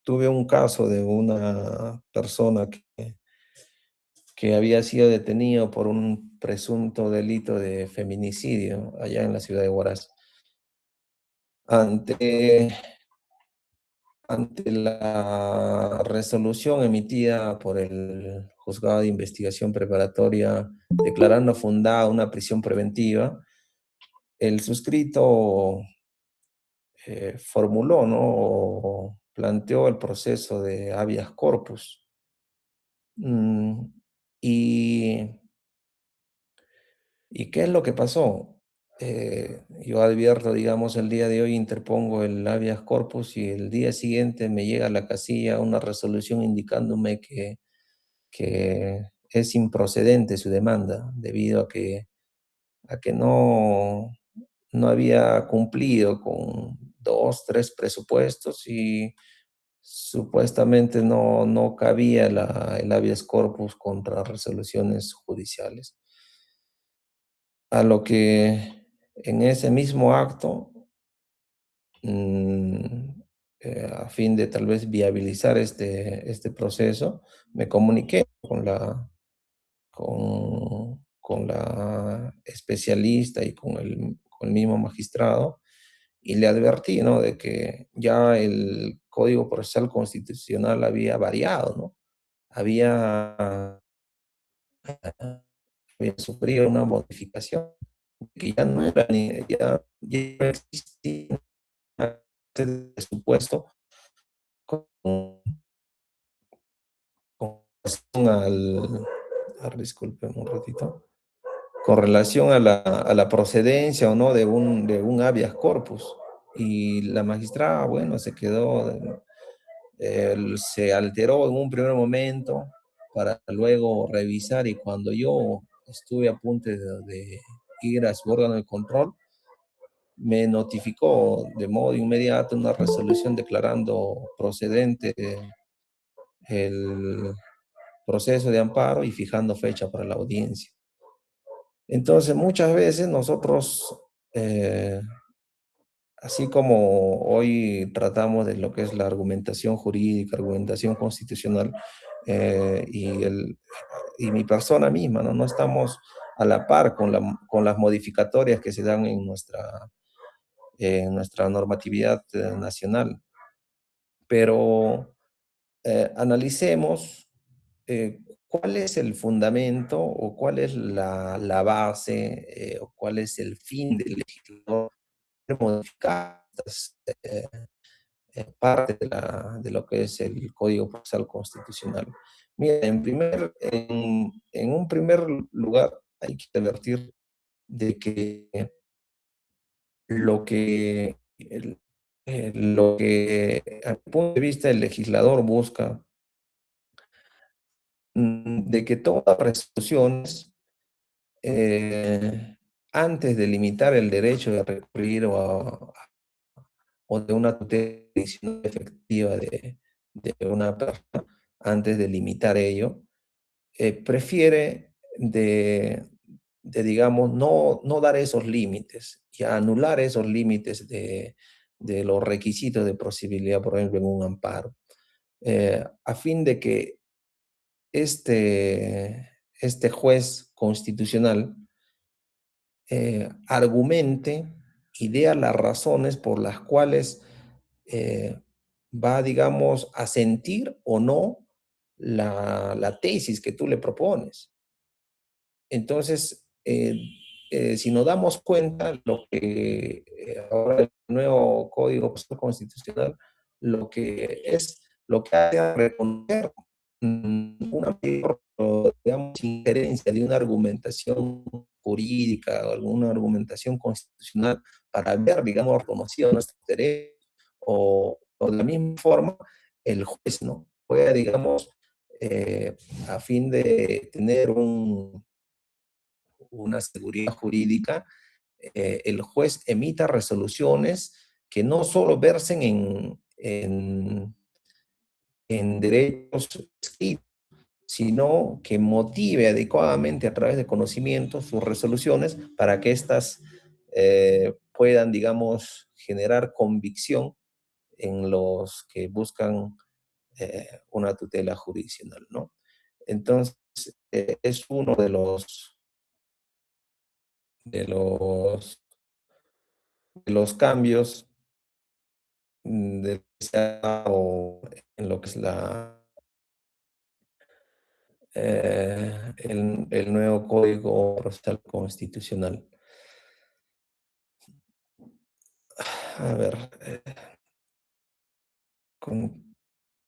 tuve un caso de una persona que había sido detenido por un presunto delito de feminicidio allá en la ciudad de Huaraz. Ante, ante la resolución emitida por el juzgado de investigación preparatoria declarando fundada una prisión preventiva, el suscrito formuló, ¿no? O planteó el proceso de habeas corpus. Mm, y, ¿Y qué es lo que pasó? Yo advierto, digamos, el día de hoy interpongo el habeas corpus y el día siguiente me llega a la casilla una resolución indicándome que es improcedente su demanda debido a que no había cumplido con 2, 3 presupuestos supuestamente no cabía el habeas corpus contra resoluciones judiciales. A lo que en ese mismo acto, mm, a fin de tal vez viabilizar este proceso, me comuniqué con la especialista y con el mismo magistrado y le advertí, ¿no? De que ya el Código Procesal Constitucional había variado, ¿no? Había, había sufrido una modificación que ya no era ni, ya no existía este supuesto con, con relación disculpen un ratito, con relación a la procedencia o no de un habeas corpus. Y la magistrada, bueno, se quedó, se alteró en un primer momento para luego revisar y cuando yo estuve a punto de ir a su órgano de control, me notificó de modo inmediato una resolución declarando procedente el proceso de amparo y fijando fecha para la audiencia. Entonces, muchas veces nosotros, así como hoy tratamos de lo que es la argumentación jurídica, argumentación constitucional, eh, y, el, y mi persona misma, ¿no? No estamos a la par con las modificatorias que se dan en nuestra normatividad nacional. Pero analicemos cuál es el fundamento o cuál es la base o cuál es el fin del legislador de modificar estas parte de lo que es el Código Procesal Constitucional. Mira, en un primer lugar hay que advertir de que lo que, lo que, a mi punto de vista, el legislador busca de que todas las resoluciones, antes de limitar el derecho de recurrir o de una tutela adicional efectiva de una persona, antes de limitar ello, prefiere digamos, no dar esos límites y anular esos límites de los requisitos de posibilidad, por ejemplo, en un amparo, a fin de que este juez constitucional argumente y dé las razones por las cuales eh, va, digamos, a sentir o no la tesis que tú le propones. Entonces, si nos damos cuenta, lo que ahora el nuevo Código Procesal Constitucional, lo que hace es reconocer una mayor, digamos, injerencia de una argumentación jurídica o alguna argumentación constitucional para ver, digamos, reconocido nuestros derechos o de la misma forma el juez, ¿no? Puede, digamos, a fin de tener una seguridad jurídica, el juez emita resoluciones que no solo versen en derechos escritos, sino que motive adecuadamente a través de conocimiento sus resoluciones para que éstas puedan, digamos, generar convicción en los que buscan una tutela jurisdiccional, ¿no? Entonces, es uno de los cambios de que se ha dado en lo que es el nuevo Código Procesal Constitucional. A ver, con-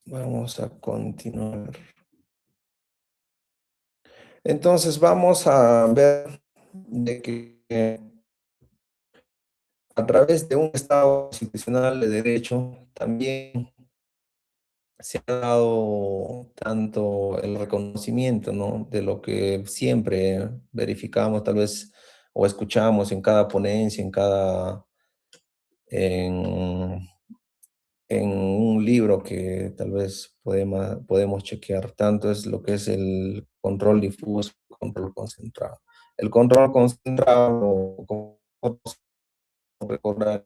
vamos a continuar. Entonces vamos a ver de que a través de un Estado constitucional de derecho también se ha dado tanto el reconocimiento, ¿no? De lo que siempre verificamos, tal vez, o escuchamos en cada ponencia, en en un libro que tal vez podemos chequear, tanto es lo que es el control difuso y control concentrado. El control concentrado, como recordar,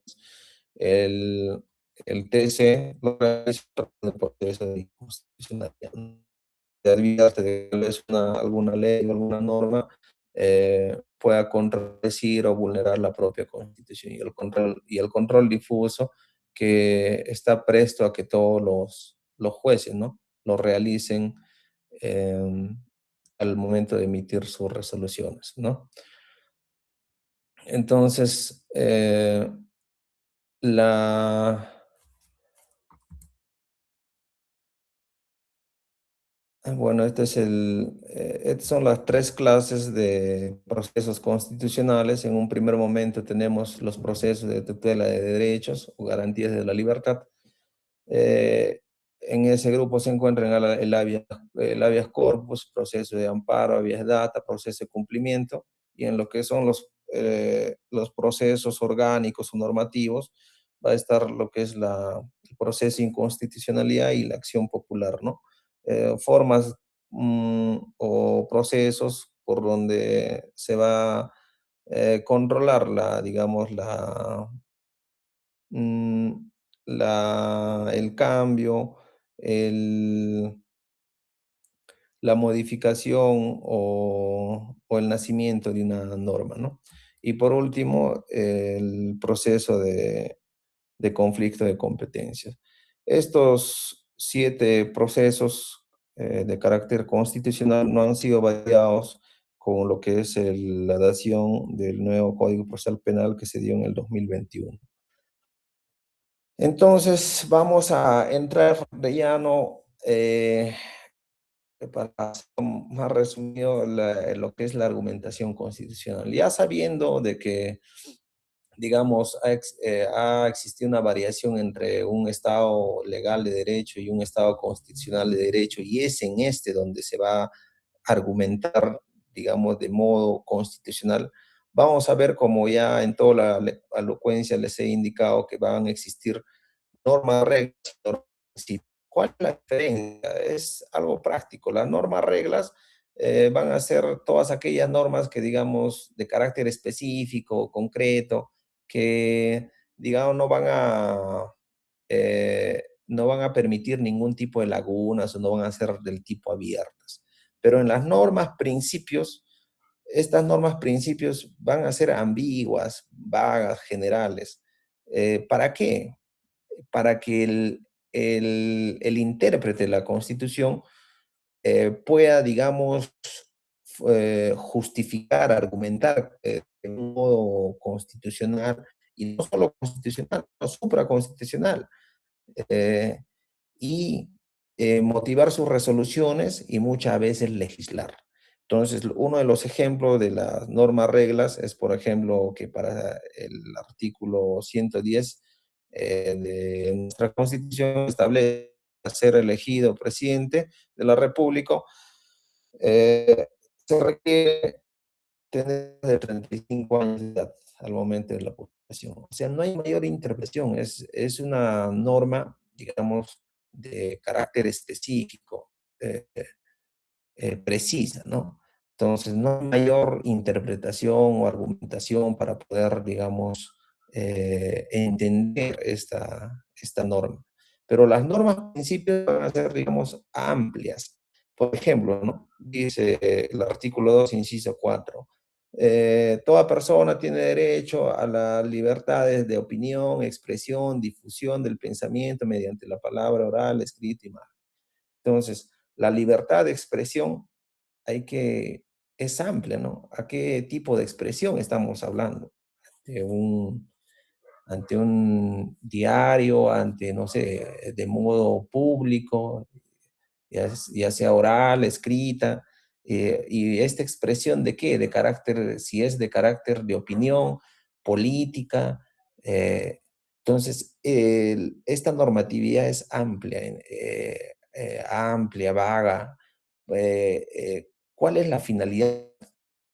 el, el TC lo realiza por eso de inconstitucionalidad. Te olvidaste de que es alguna ley o alguna norma pueda contradecir o vulnerar la propia Constitución. Y el control difuso que está presto a que todos los jueces, ¿no?, lo realicen eh, al momento de emitir sus resoluciones, ¿no? Entonces, la, bueno, estas son las tres clases de procesos constitucionales. En un primer momento tenemos los procesos de tutela de derechos o garantías de la libertad. Eh, en ese grupo se encuentran el habeas corpus, proceso de amparo, habeas data, proceso de cumplimiento, y en lo que son los procesos orgánicos o normativos, va a estar lo que es el proceso de inconstitucionalidad y la acción popular, ¿no? Formas o procesos por donde se va a controlar digamos, mm, el cambio, el, la modificación o el nacimiento de una norma, ¿no? Y por último, el proceso de conflicto de competencias. Estos 7 procesos de carácter constitucional no han sido variados con lo que es la dación del nuevo Código Procesal Penal que se dio en el 2021. Entonces, vamos a entrar de llano para hacer más resumido lo que es la argumentación constitucional. Ya sabiendo de que, digamos, ha existido una variación entre un Estado legal de derecho y un Estado constitucional de derecho, y es en este donde se va a argumentar, digamos, de modo constitucional. Vamos a ver, como ya en toda la elocuencia les he indicado, que van a existir normas, reglas, sí. ¿Cuál es la diferencia? Es algo práctico. Las normas, reglas van a ser todas aquellas normas que, digamos, de carácter específico, concreto, que, digamos, no van a permitir ningún tipo de lagunas o no van a ser del tipo abiertas. Pero en las normas, principios, estas normas, principios van a ser ambiguas, vagas, generales. ¿Para qué? Para que el intérprete de la Constitución pueda, digamos, justificar, argumentar de un modo constitucional, y no solo constitucional, sino supraconstitucional, eh, y motivar sus resoluciones y muchas veces legislar. Entonces, uno de los ejemplos de las normas reglas es, por ejemplo, que para el artículo 110 de nuestra Constitución establece ser elegido presidente de la República, se requiere tener de 35 años de edad al momento de la publicación. O sea, no hay mayor interpretación, es una norma, digamos, de carácter específico, eh, precisa, ¿no? Entonces, no hay mayor interpretación o argumentación para poder, digamos, entender esta norma. Pero las normas, en principio, van a ser, digamos, amplias. Por ejemplo, ¿no? Dice el artículo 2, inciso 4. Toda persona tiene derecho a las libertades de opinión, expresión, difusión del pensamiento mediante la palabra oral, escrita y imagen. Entonces, la libertad de expresión es amplia, ¿no? ¿A qué tipo de expresión estamos hablando? ¿De ante un diario, ante, no sé, de modo público, ya sea oral, escrita? ¿Y esta expresión de qué? De carácter, si es de carácter de opinión, política. Entonces, esta normatividad es amplia, amplia, vaga. ¿Cuál es la finalidad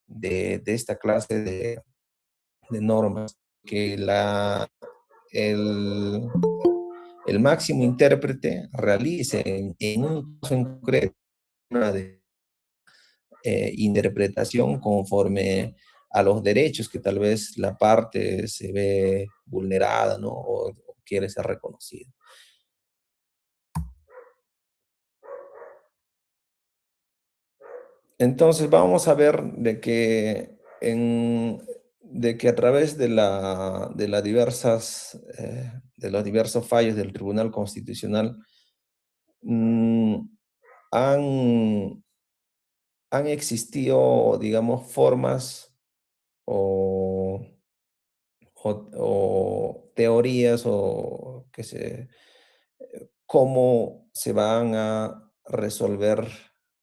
de esta clase de normas? Que el, el máximo intérprete realice en un caso en concreto una interpretación conforme a los derechos que tal vez la parte se ve vulnerada, ¿no? O quiere ser reconocida. Entonces vamos a ver de que a través de las diversas, de los diversos fallos del Tribunal Constitucional, mm, han, han existido, digamos, formas o, o teorías o cómo se van a resolver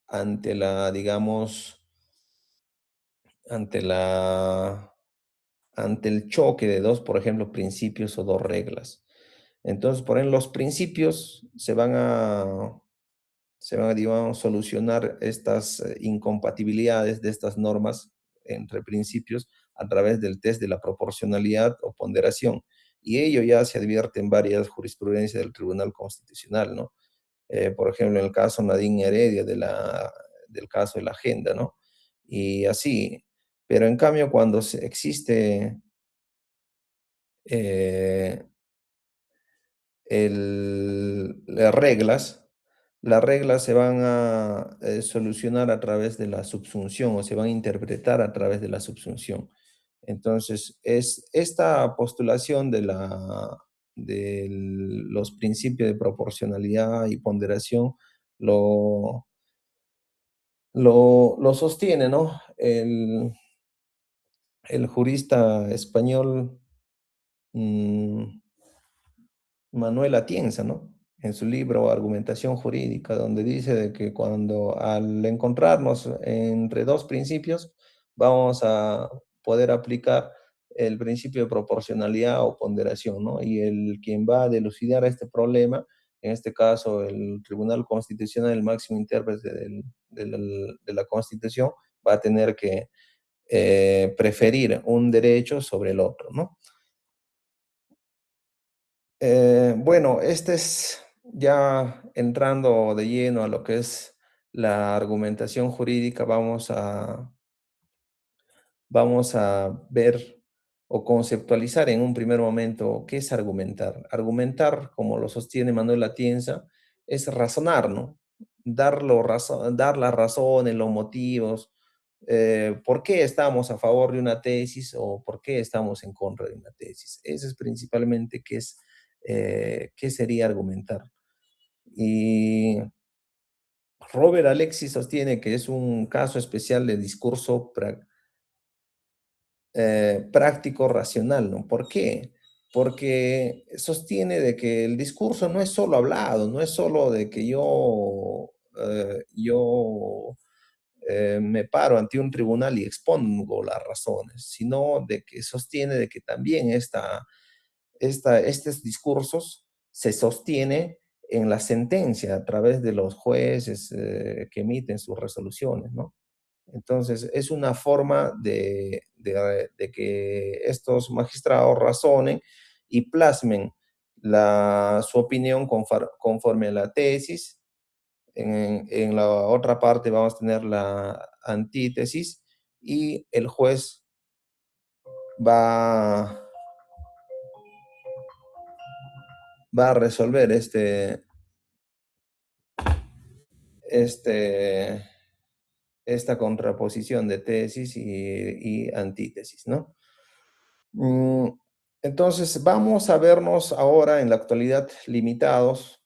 ante la, digamos, ante la ante el choque de dos, por ejemplo, principios o dos reglas. Entonces, por ejemplo, los principios se van a, digamos, solucionar estas incompatibilidades de estas normas entre principios a través del test de la proporcionalidad o ponderación. Y ello ya se advierte en varias jurisprudencias del Tribunal Constitucional, ¿no? Por ejemplo, en el caso Nadine Heredia del caso de la agenda, ¿no? Y así. Pero en cambio, cuando existe eh, las reglas se van a solucionar a través de la subsunción o se van a interpretar a través de la subsunción. Entonces, es esta postulación de los principios de proporcionalidad y ponderación lo, lo sostiene, ¿no? El jurista español mm, Manuel Atienza, ¿no? En su libro Argumentación Jurídica, donde dice de que cuando al encontrarnos entre dos principios, vamos a poder aplicar el principio de proporcionalidad o ponderación, ¿no? Y quien va a dilucidar este problema, en este caso el Tribunal Constitucional, el máximo intérprete de la Constitución, va a tener que preferir un derecho sobre el otro, ¿no? Bueno, este es ya entrando de lleno a lo que es la argumentación jurídica, vamos a ver o conceptualizar en un primer momento qué es argumentar. Argumentar, como lo sostiene Manuel Atienza, es razonar, ¿no? Dar las razones, los motivos, por qué estamos a favor de una tesis o por qué estamos en contra de una tesis. Eso es principalmente qué sería argumentar. Y Robert Alexis sostiene que es un caso especial de discurso práctico racional, ¿no? ¿Por qué? Porque sostiene de que el discurso no es solo hablado, no es solo de que yo me paro ante un tribunal y expongo las razones, sino de que sostiene de que también estos discursos se sostiene en la sentencia a través de los jueces que emiten sus resoluciones, ¿no? Entonces, es una forma de que estos magistrados razonen y plasmen su opinión conforme a la tesis. En la otra parte vamos a tener la antítesis y el juez va, va a resolver este, esta contraposición de tesis y antítesis, ¿no? Mm, Entonces, vamos a vernos ahora en la actualidad limitados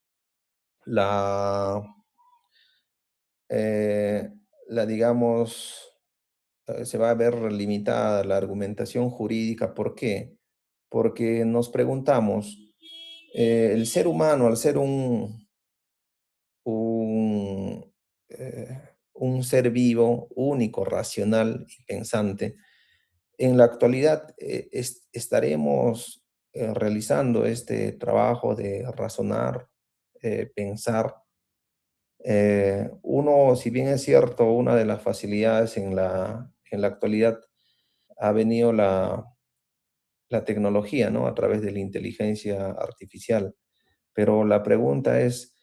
la, eh, digamos, se va a ver limitada la argumentación jurídica. ¿Por qué? Porque nos preguntamos, el ser humano, al ser un, un ser vivo, único, racional y pensante, en la actualidad estaremos realizando este trabajo de razonar, pensar. Uno, si bien es cierto, una de las facilidades en la actualidad ha venido la tecnología, ¿no? A través de la inteligencia artificial. Pero la pregunta es,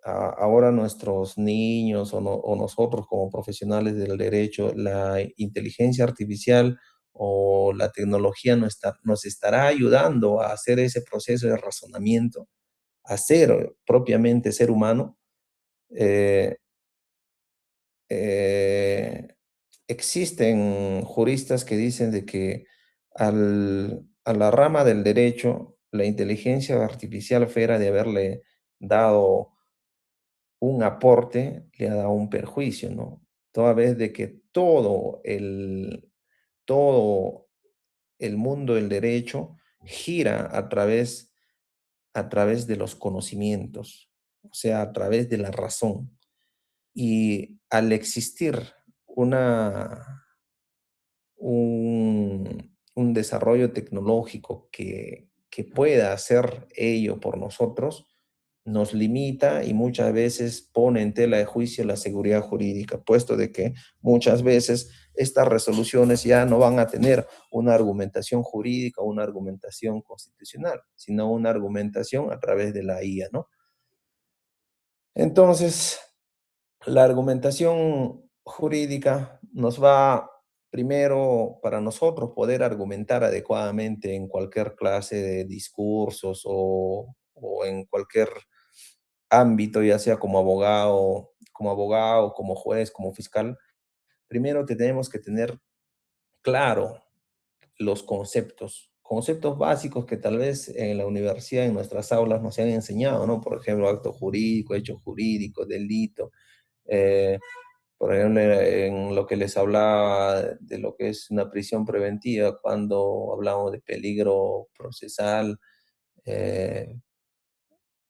ahora nuestros niños o nosotros como profesionales del derecho, la inteligencia artificial o la tecnología nos estará ayudando a hacer ese proceso de razonamiento, a ser propiamente ser humano. Eh, eh, Existen juristas que dicen de que a la rama del derecho, la inteligencia artificial fuera de haberle dado un aporte, le ha dado un perjuicio, ¿no? Toda vez de que todo el mundo del derecho gira a través de los conocimientos, o sea, a través de la razón. Y al existir una, un desarrollo tecnológico que pueda hacer ello por nosotros, nos limita y muchas veces pone en tela de juicio la seguridad jurídica, puesto de que muchas veces estas resoluciones ya no van a tener una argumentación jurídica o una argumentación constitucional, sino una argumentación a través de la IA, ¿no? Entonces, la argumentación jurídica nos va primero para nosotros poder argumentar adecuadamente en cualquier clase de discursos o en cualquier ámbito, ya sea como abogado, como juez, como fiscal. Primero tenemos que tener claro los conceptos básicos que tal vez en la universidad, en nuestras aulas nos han enseñado, ¿no? Por ejemplo, acto jurídico, hecho jurídico, delito, eh, por ejemplo, en lo que les hablaba de lo que es una prisión preventiva, cuando hablamos de peligro procesal, eh,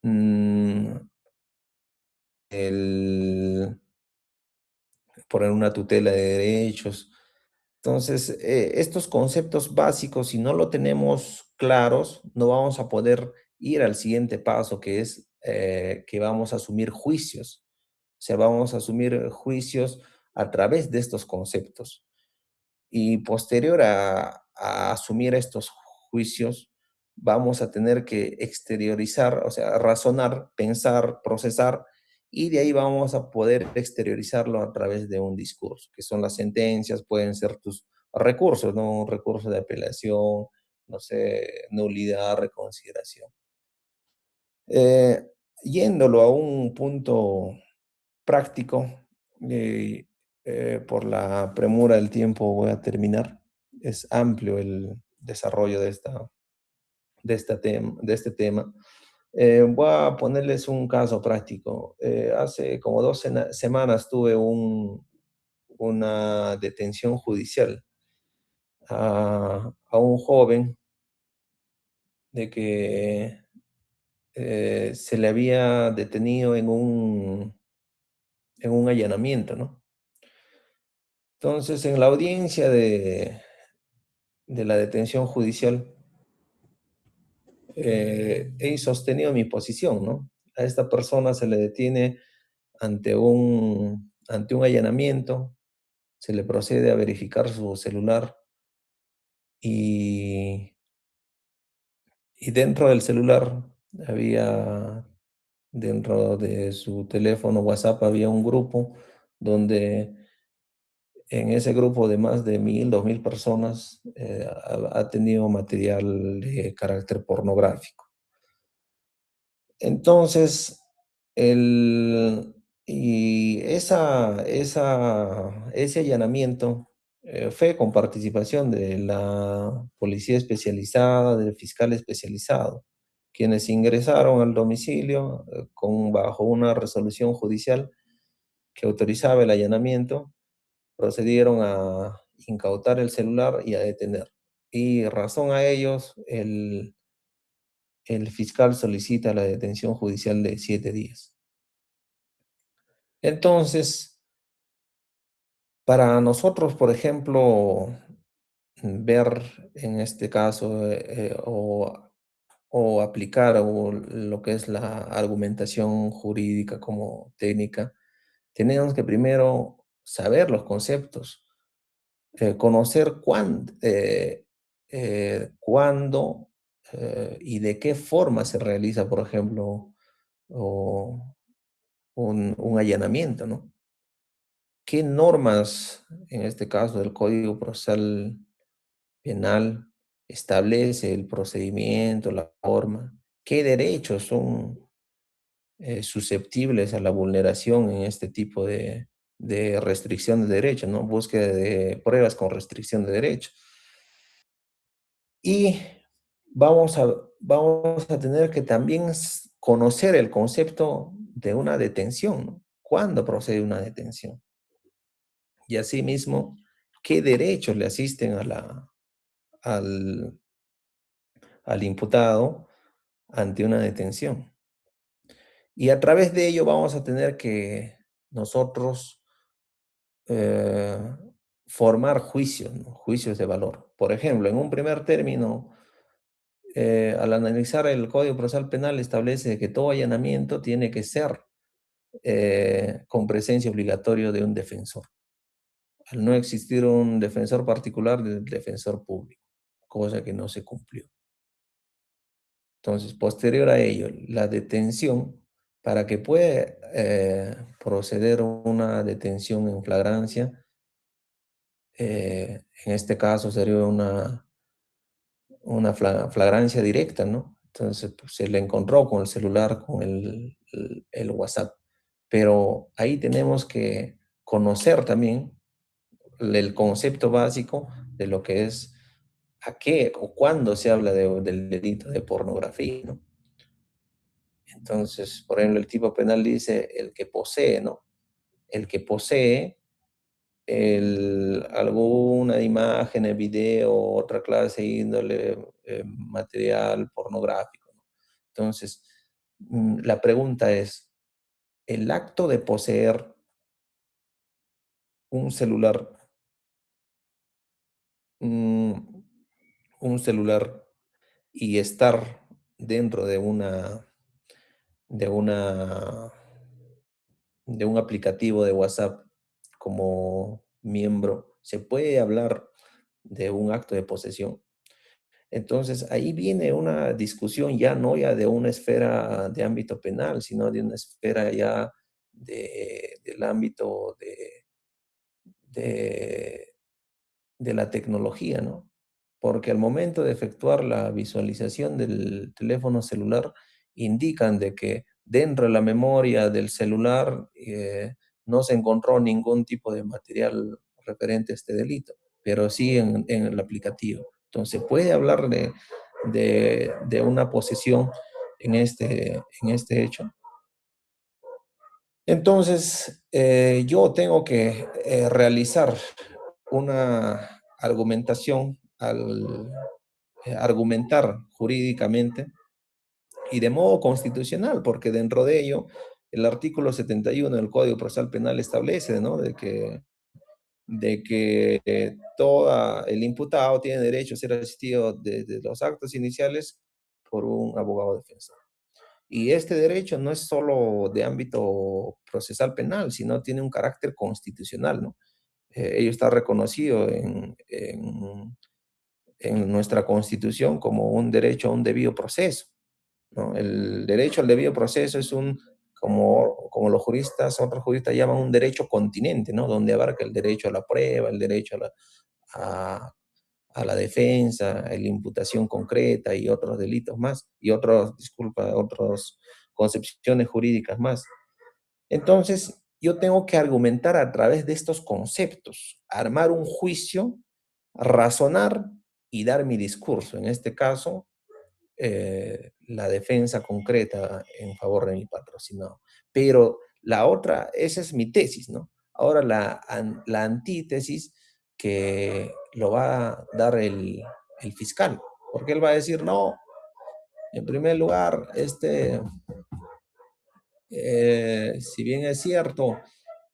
mm, el poner una tutela de derechos. Entonces, estos conceptos básicos, si no lo tenemos claros, no vamos a poder ir al siguiente paso, que es que vamos a asumir juicios. O sea, vamos a asumir juicios a través de estos conceptos. Y posterior a asumir estos juicios, vamos a tener que exteriorizar, o sea, razonar, pensar, procesar, y de ahí vamos a poder exteriorizarlo a través de un discurso, que son las sentencias, pueden ser tus recursos, ¿no? Un recurso de apelación, no sé, nulidad, reconsideración. Eh, Yéndolo a un punto práctico, eh, por la premura del tiempo voy a terminar. Es amplio el desarrollo de este tema. Voy a ponerles un caso práctico. Hace como semanas tuve una detención judicial a un joven de que se le había detenido en un allanamiento, ¿no? Entonces, en la audiencia de la detención judicial, he sostenido mi posición, ¿no? A esta persona se le detiene ante un allanamiento, se le procede a verificar su celular y, y dentro del celular había, dentro de su teléfono WhatsApp había un grupo donde en ese grupo de más de 1000, 2000 personas ha tenido material de carácter pornográfico. Entonces, el, ese allanamiento fue con participación de la policía especializada, del fiscal especializado, quienes ingresaron al domicilio bajo una resolución judicial que autorizaba el allanamiento, procedieron a incautar el celular y a detener. Y razón a ellos, el fiscal solicita la detención judicial de 7 días. Entonces, para nosotros, por ejemplo, ver en este caso o aplicar lo que es la argumentación jurídica como técnica, tenemos que primero saber los conceptos, conocer cuándo y de qué forma se realiza, por ejemplo, o un allanamiento, ¿no? ¿Qué normas, en este caso del Código Procesal Penal, establece el procedimiento, la forma? ¿Qué derechos son susceptibles a la vulneración en este tipo de restricción de derechos, ¿no? Búsqueda de pruebas con restricción de derechos. Y vamos a, vamos a tener que también conocer el concepto de una detención, ¿no? ¿Cuándo procede una detención? Y asimismo, ¿qué derechos le asisten al, al imputado ante una detención? Y a través de ello vamos a tener que nosotros eh, formar juicios, ¿no? Juicios de valor. Por ejemplo, en un primer término, al analizar el Código Procesal Penal establece que todo allanamiento tiene que ser con presencia obligatoria de un defensor. Al no existir un defensor particular, del defensor público, cosa que no se cumplió. Entonces, posterior a ello, la detención, para que pueda proceder una detención en flagrancia, en este caso sería una flagrancia directa, ¿no? Entonces, pues, se le encontró con el celular, con el WhatsApp. Pero ahí tenemos que conocer también el concepto básico de lo que es a qué o cuándo se habla del delito de pornografía, ¿no? Entonces, por ejemplo, el tipo penal dice el que posee, ¿no? El que posee alguna imagen, video, otra clase de índole, material pornográfico, ¿no? Entonces, la pregunta es, ¿el acto de poseer un celular, mm, un celular y estar dentro de una, de un aplicativo de WhatsApp como miembro, se puede hablar de un acto de posesión? Entonces, ahí viene una discusión ya no ya de una esfera de ámbito penal, sino de una esfera ya del ámbito de, de la tecnología, ¿no? Porque al momento de efectuar la visualización del teléfono celular, indican de que dentro de la memoria del celular no se encontró ningún tipo de material referente a este delito, pero sí en el aplicativo. Entonces, puede hablar de una posesión en este hecho. Entonces, yo tengo que realizar una argumentación al argumentar jurídicamente y de modo constitucional, porque dentro de ello el artículo 71 del Código Procesal Penal establece, ¿no? de que todo el imputado tiene derecho a ser asistido desde los actos iniciales por un abogado defensor. Y este derecho no es solo de ámbito procesal penal, sino tiene un carácter constitucional, ¿no? Ello está reconocido en nuestra Constitución como un derecho a un debido proceso, ¿no? El derecho al debido proceso es como los juristas, otros juristas llaman un derecho continente, ¿no? Donde abarca el derecho a la prueba, el derecho a, a la defensa, a la imputación concreta y otros delitos más, y otras concepciones jurídicas más. Entonces, yo tengo que argumentar a través de estos conceptos, armar un juicio, razonar y dar mi discurso. En este caso, la defensa concreta en favor de mi patrocinado. Pero la otra, esa es mi tesis, ¿no? Ahora la antítesis que lo va a dar el fiscal, porque él va a decir, no, en primer lugar, si bien es cierto,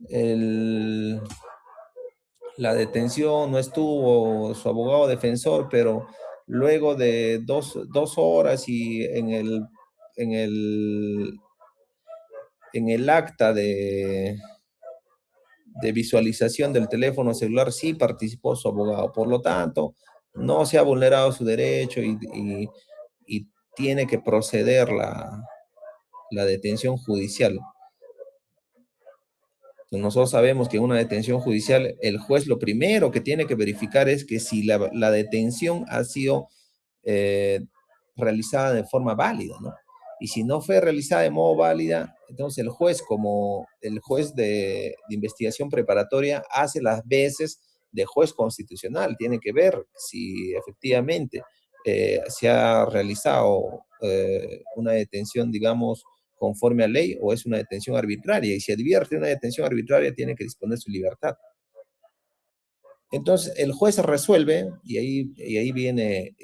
el, la detención no estuvo su abogado defensor, pero luego de dos horas y en el, en el acta de visualización del teléfono celular sí participó su abogado. Por lo tanto, no se ha vulnerado su derecho y tiene que proceder la detención judicial. Entonces, nosotros sabemos que en una detención judicial el juez lo primero que tiene que verificar es que si la detención ha sido eh, realizada de forma válida, ¿no? Y si no fue realizada de modo válida, entonces el juez, como el juez de investigación preparatoria, hace las veces de juez constitucional, tiene que ver si efectivamente se ha realizado una detención, digamos, conforme a ley o es una detención arbitraria. Y si advierte una detención arbitraria, tiene que disponer su libertad. Entonces, el juez resuelve y ahí viene,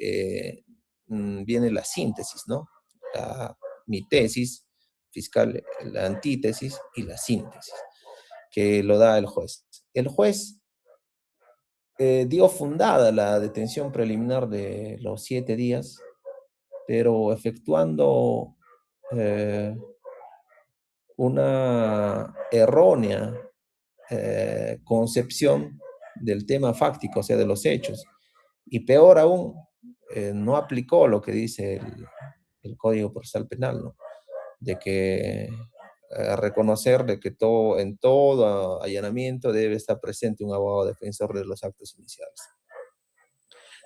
viene la síntesis, ¿no? La, mi tesis fiscal, la antítesis y la síntesis, que lo da el juez. El juez dio fundada la detención preliminar de los 7 días, pero efectuando eh, una errónea concepción del tema fáctico, o sea, de los hechos. Y peor aún, no aplicó lo que dice el Código Procesal Penal, ¿no? De que reconocer de que todo, en todo allanamiento debe estar presente un abogado defensor de los actos iniciales.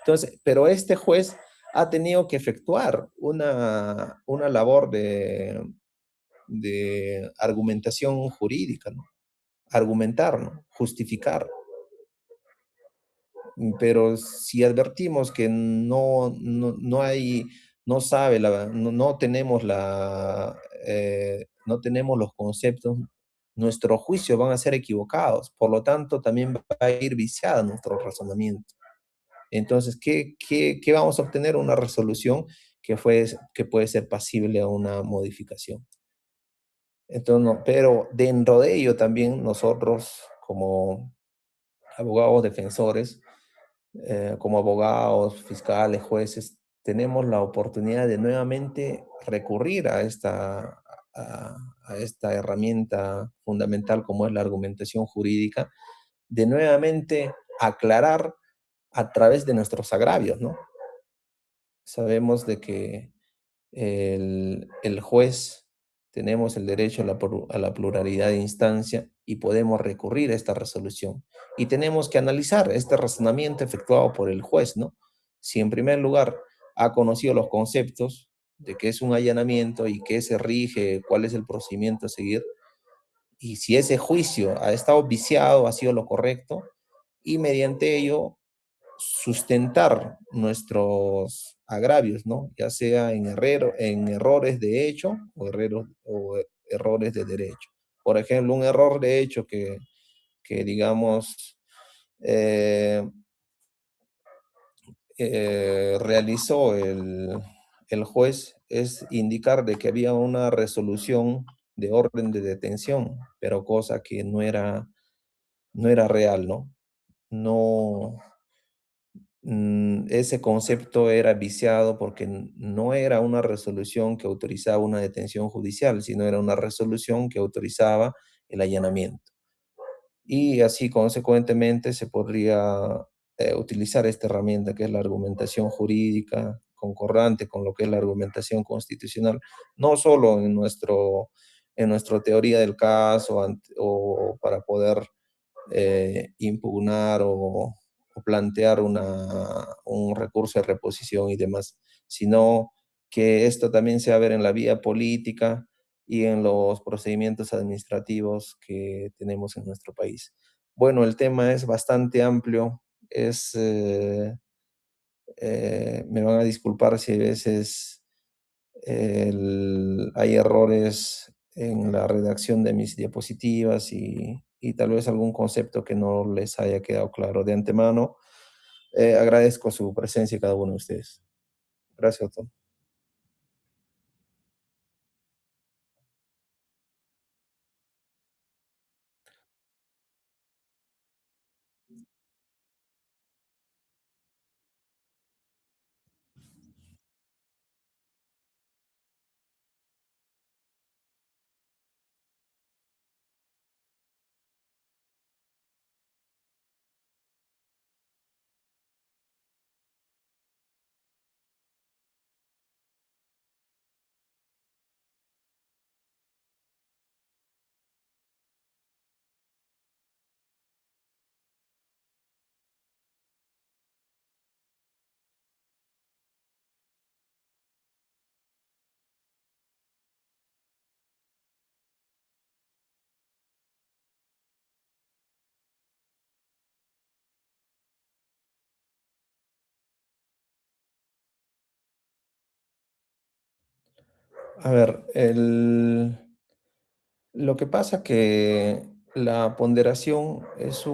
Entonces, pero este juez ha tenido que efectuar una labor de argumentación jurídica, ¿no? Argumentar, ¿no? Justificar. Pero si advertimos que no hay, no sabe, no tenemos no tenemos los conceptos, nuestros juicios van a ser equivocados, por lo tanto también va a ir viciado nuestro razonamiento. Entonces, ¿qué vamos a obtener? Una resolución que puede ser pasible a una modificación. Entonces, no, pero dentro de ello también nosotros como abogados defensores, como abogados, fiscales, jueces, tenemos la oportunidad de nuevamente recurrir a esta herramienta fundamental como es la argumentación jurídica, de nuevamente aclarar a través de nuestros agravios, ¿no? Sabemos de que el juez tenemos el derecho a la pluralidad de instancia y podemos recurrir a esta resolución. Y tenemos que analizar este razonamiento efectuado por el juez, ¿no? Si en primer lugar ha conocido los conceptos de qué es un allanamiento y qué se rige, cuál es el procedimiento a seguir, y si ese juicio ha estado viciado, ha sido lo correcto, y mediante ello sustentar nuestros agravios, ¿no? Ya sea en errores de hecho o errores de derecho. Por ejemplo, un error de hecho que digamos, eh, realizó el juez es indicar de que había una resolución de orden de detención, pero cosa que no era real, ¿no? No, ese concepto era viciado porque no era una resolución que autorizaba una detención judicial, sino era una resolución que autorizaba el allanamiento. Y así, consecuentemente, se podría utilizar esta herramienta que es la argumentación jurídica concordante con lo que es la argumentación constitucional, no solo en nuestra teoría del caso o para poder impugnar o plantear un recurso de reposición y demás, sino que esto también se va a ver en la vía política y en los procedimientos administrativos que tenemos en nuestro país. Bueno, el tema es bastante amplio, me van a disculpar si a veces hay errores en la redacción de mis diapositivas y tal vez algún concepto que no les haya quedado claro de antemano. Agradezco su presencia cada uno de ustedes. Gracias, doctor. A ver, lo que pasa que la ponderación es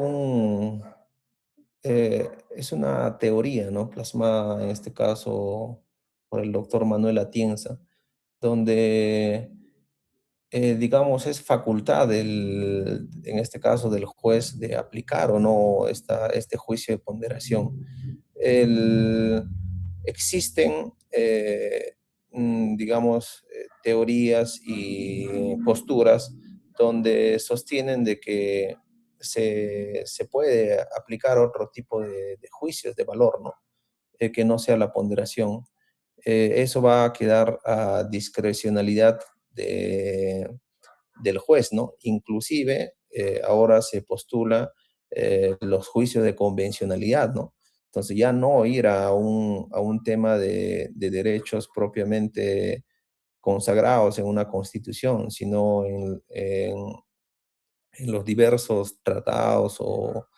una teoría, ¿no? Plasmada en este caso por el doctor Manuel Atienza, donde, digamos, es facultad en este caso del juez de aplicar o no este juicio de ponderación. El- Existen, digamos, teorías y posturas donde sostienen de que se puede aplicar otro tipo de juicios de valor, ¿no? Que no sea la ponderación. Eso va a quedar a discrecionalidad de, del juez, ¿no? Inclusive ahora se postula los juicios de convencionalidad, ¿no? Entonces ya no ir a un tema de derechos propiamente consagrados en una constitución, sino en los diversos tratados o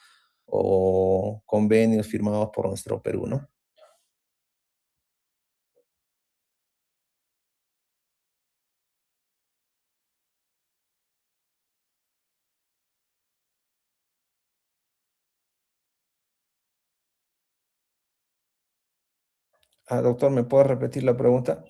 convenios firmados por nuestro Perú, ¿no? Ah, doctor, ¿me puede repetir la pregunta?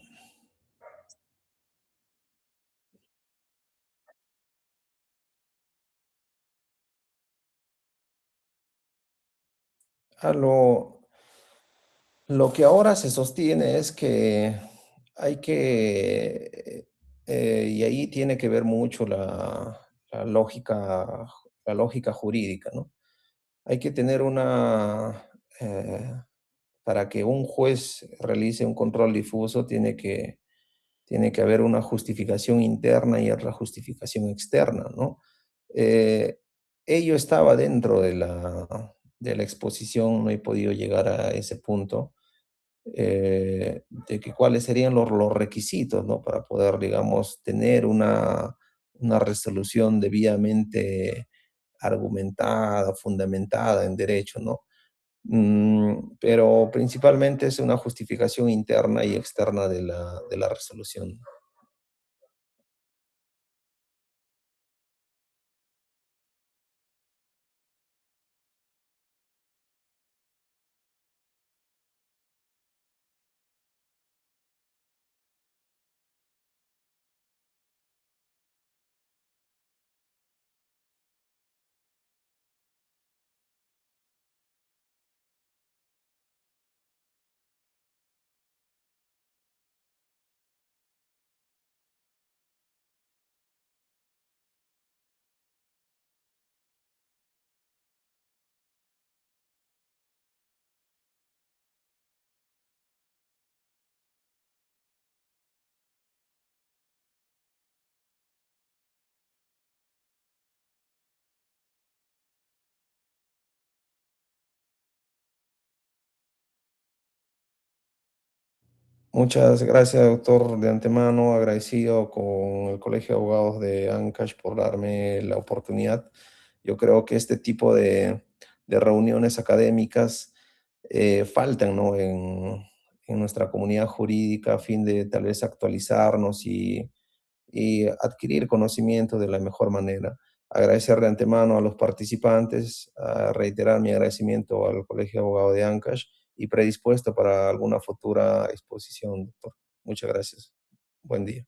Ah, lo que ahora se sostiene es que hay que, y ahí tiene que ver mucho la lógica jurídica, ¿no? Hay que tener para que un juez realice un control difuso, tiene que haber una justificación interna y otra justificación externa, ¿no? Eh, Ello estaba dentro de la exposición, no he podido llegar a ese punto, de que cuáles serían los requisitos, ¿no? Para poder, digamos, tener una resolución debidamente argumentada, fundamentada en derecho, ¿no? Pero principalmente es una justificación interna y externa de la resolución. Muchas gracias, doctor, de antemano, agradecido con el Colegio de Abogados de Ancash por darme la oportunidad. Yo creo que este tipo de reuniones académicas faltan, ¿no? En nuestra comunidad jurídica a fin de tal vez actualizarnos y adquirir conocimiento de la mejor manera. Agradecer de antemano a los participantes, a reiterar mi agradecimiento al Colegio de Abogados de Ancash y predispuesto para alguna futura exposición, doctor. Muchas gracias. Buen día.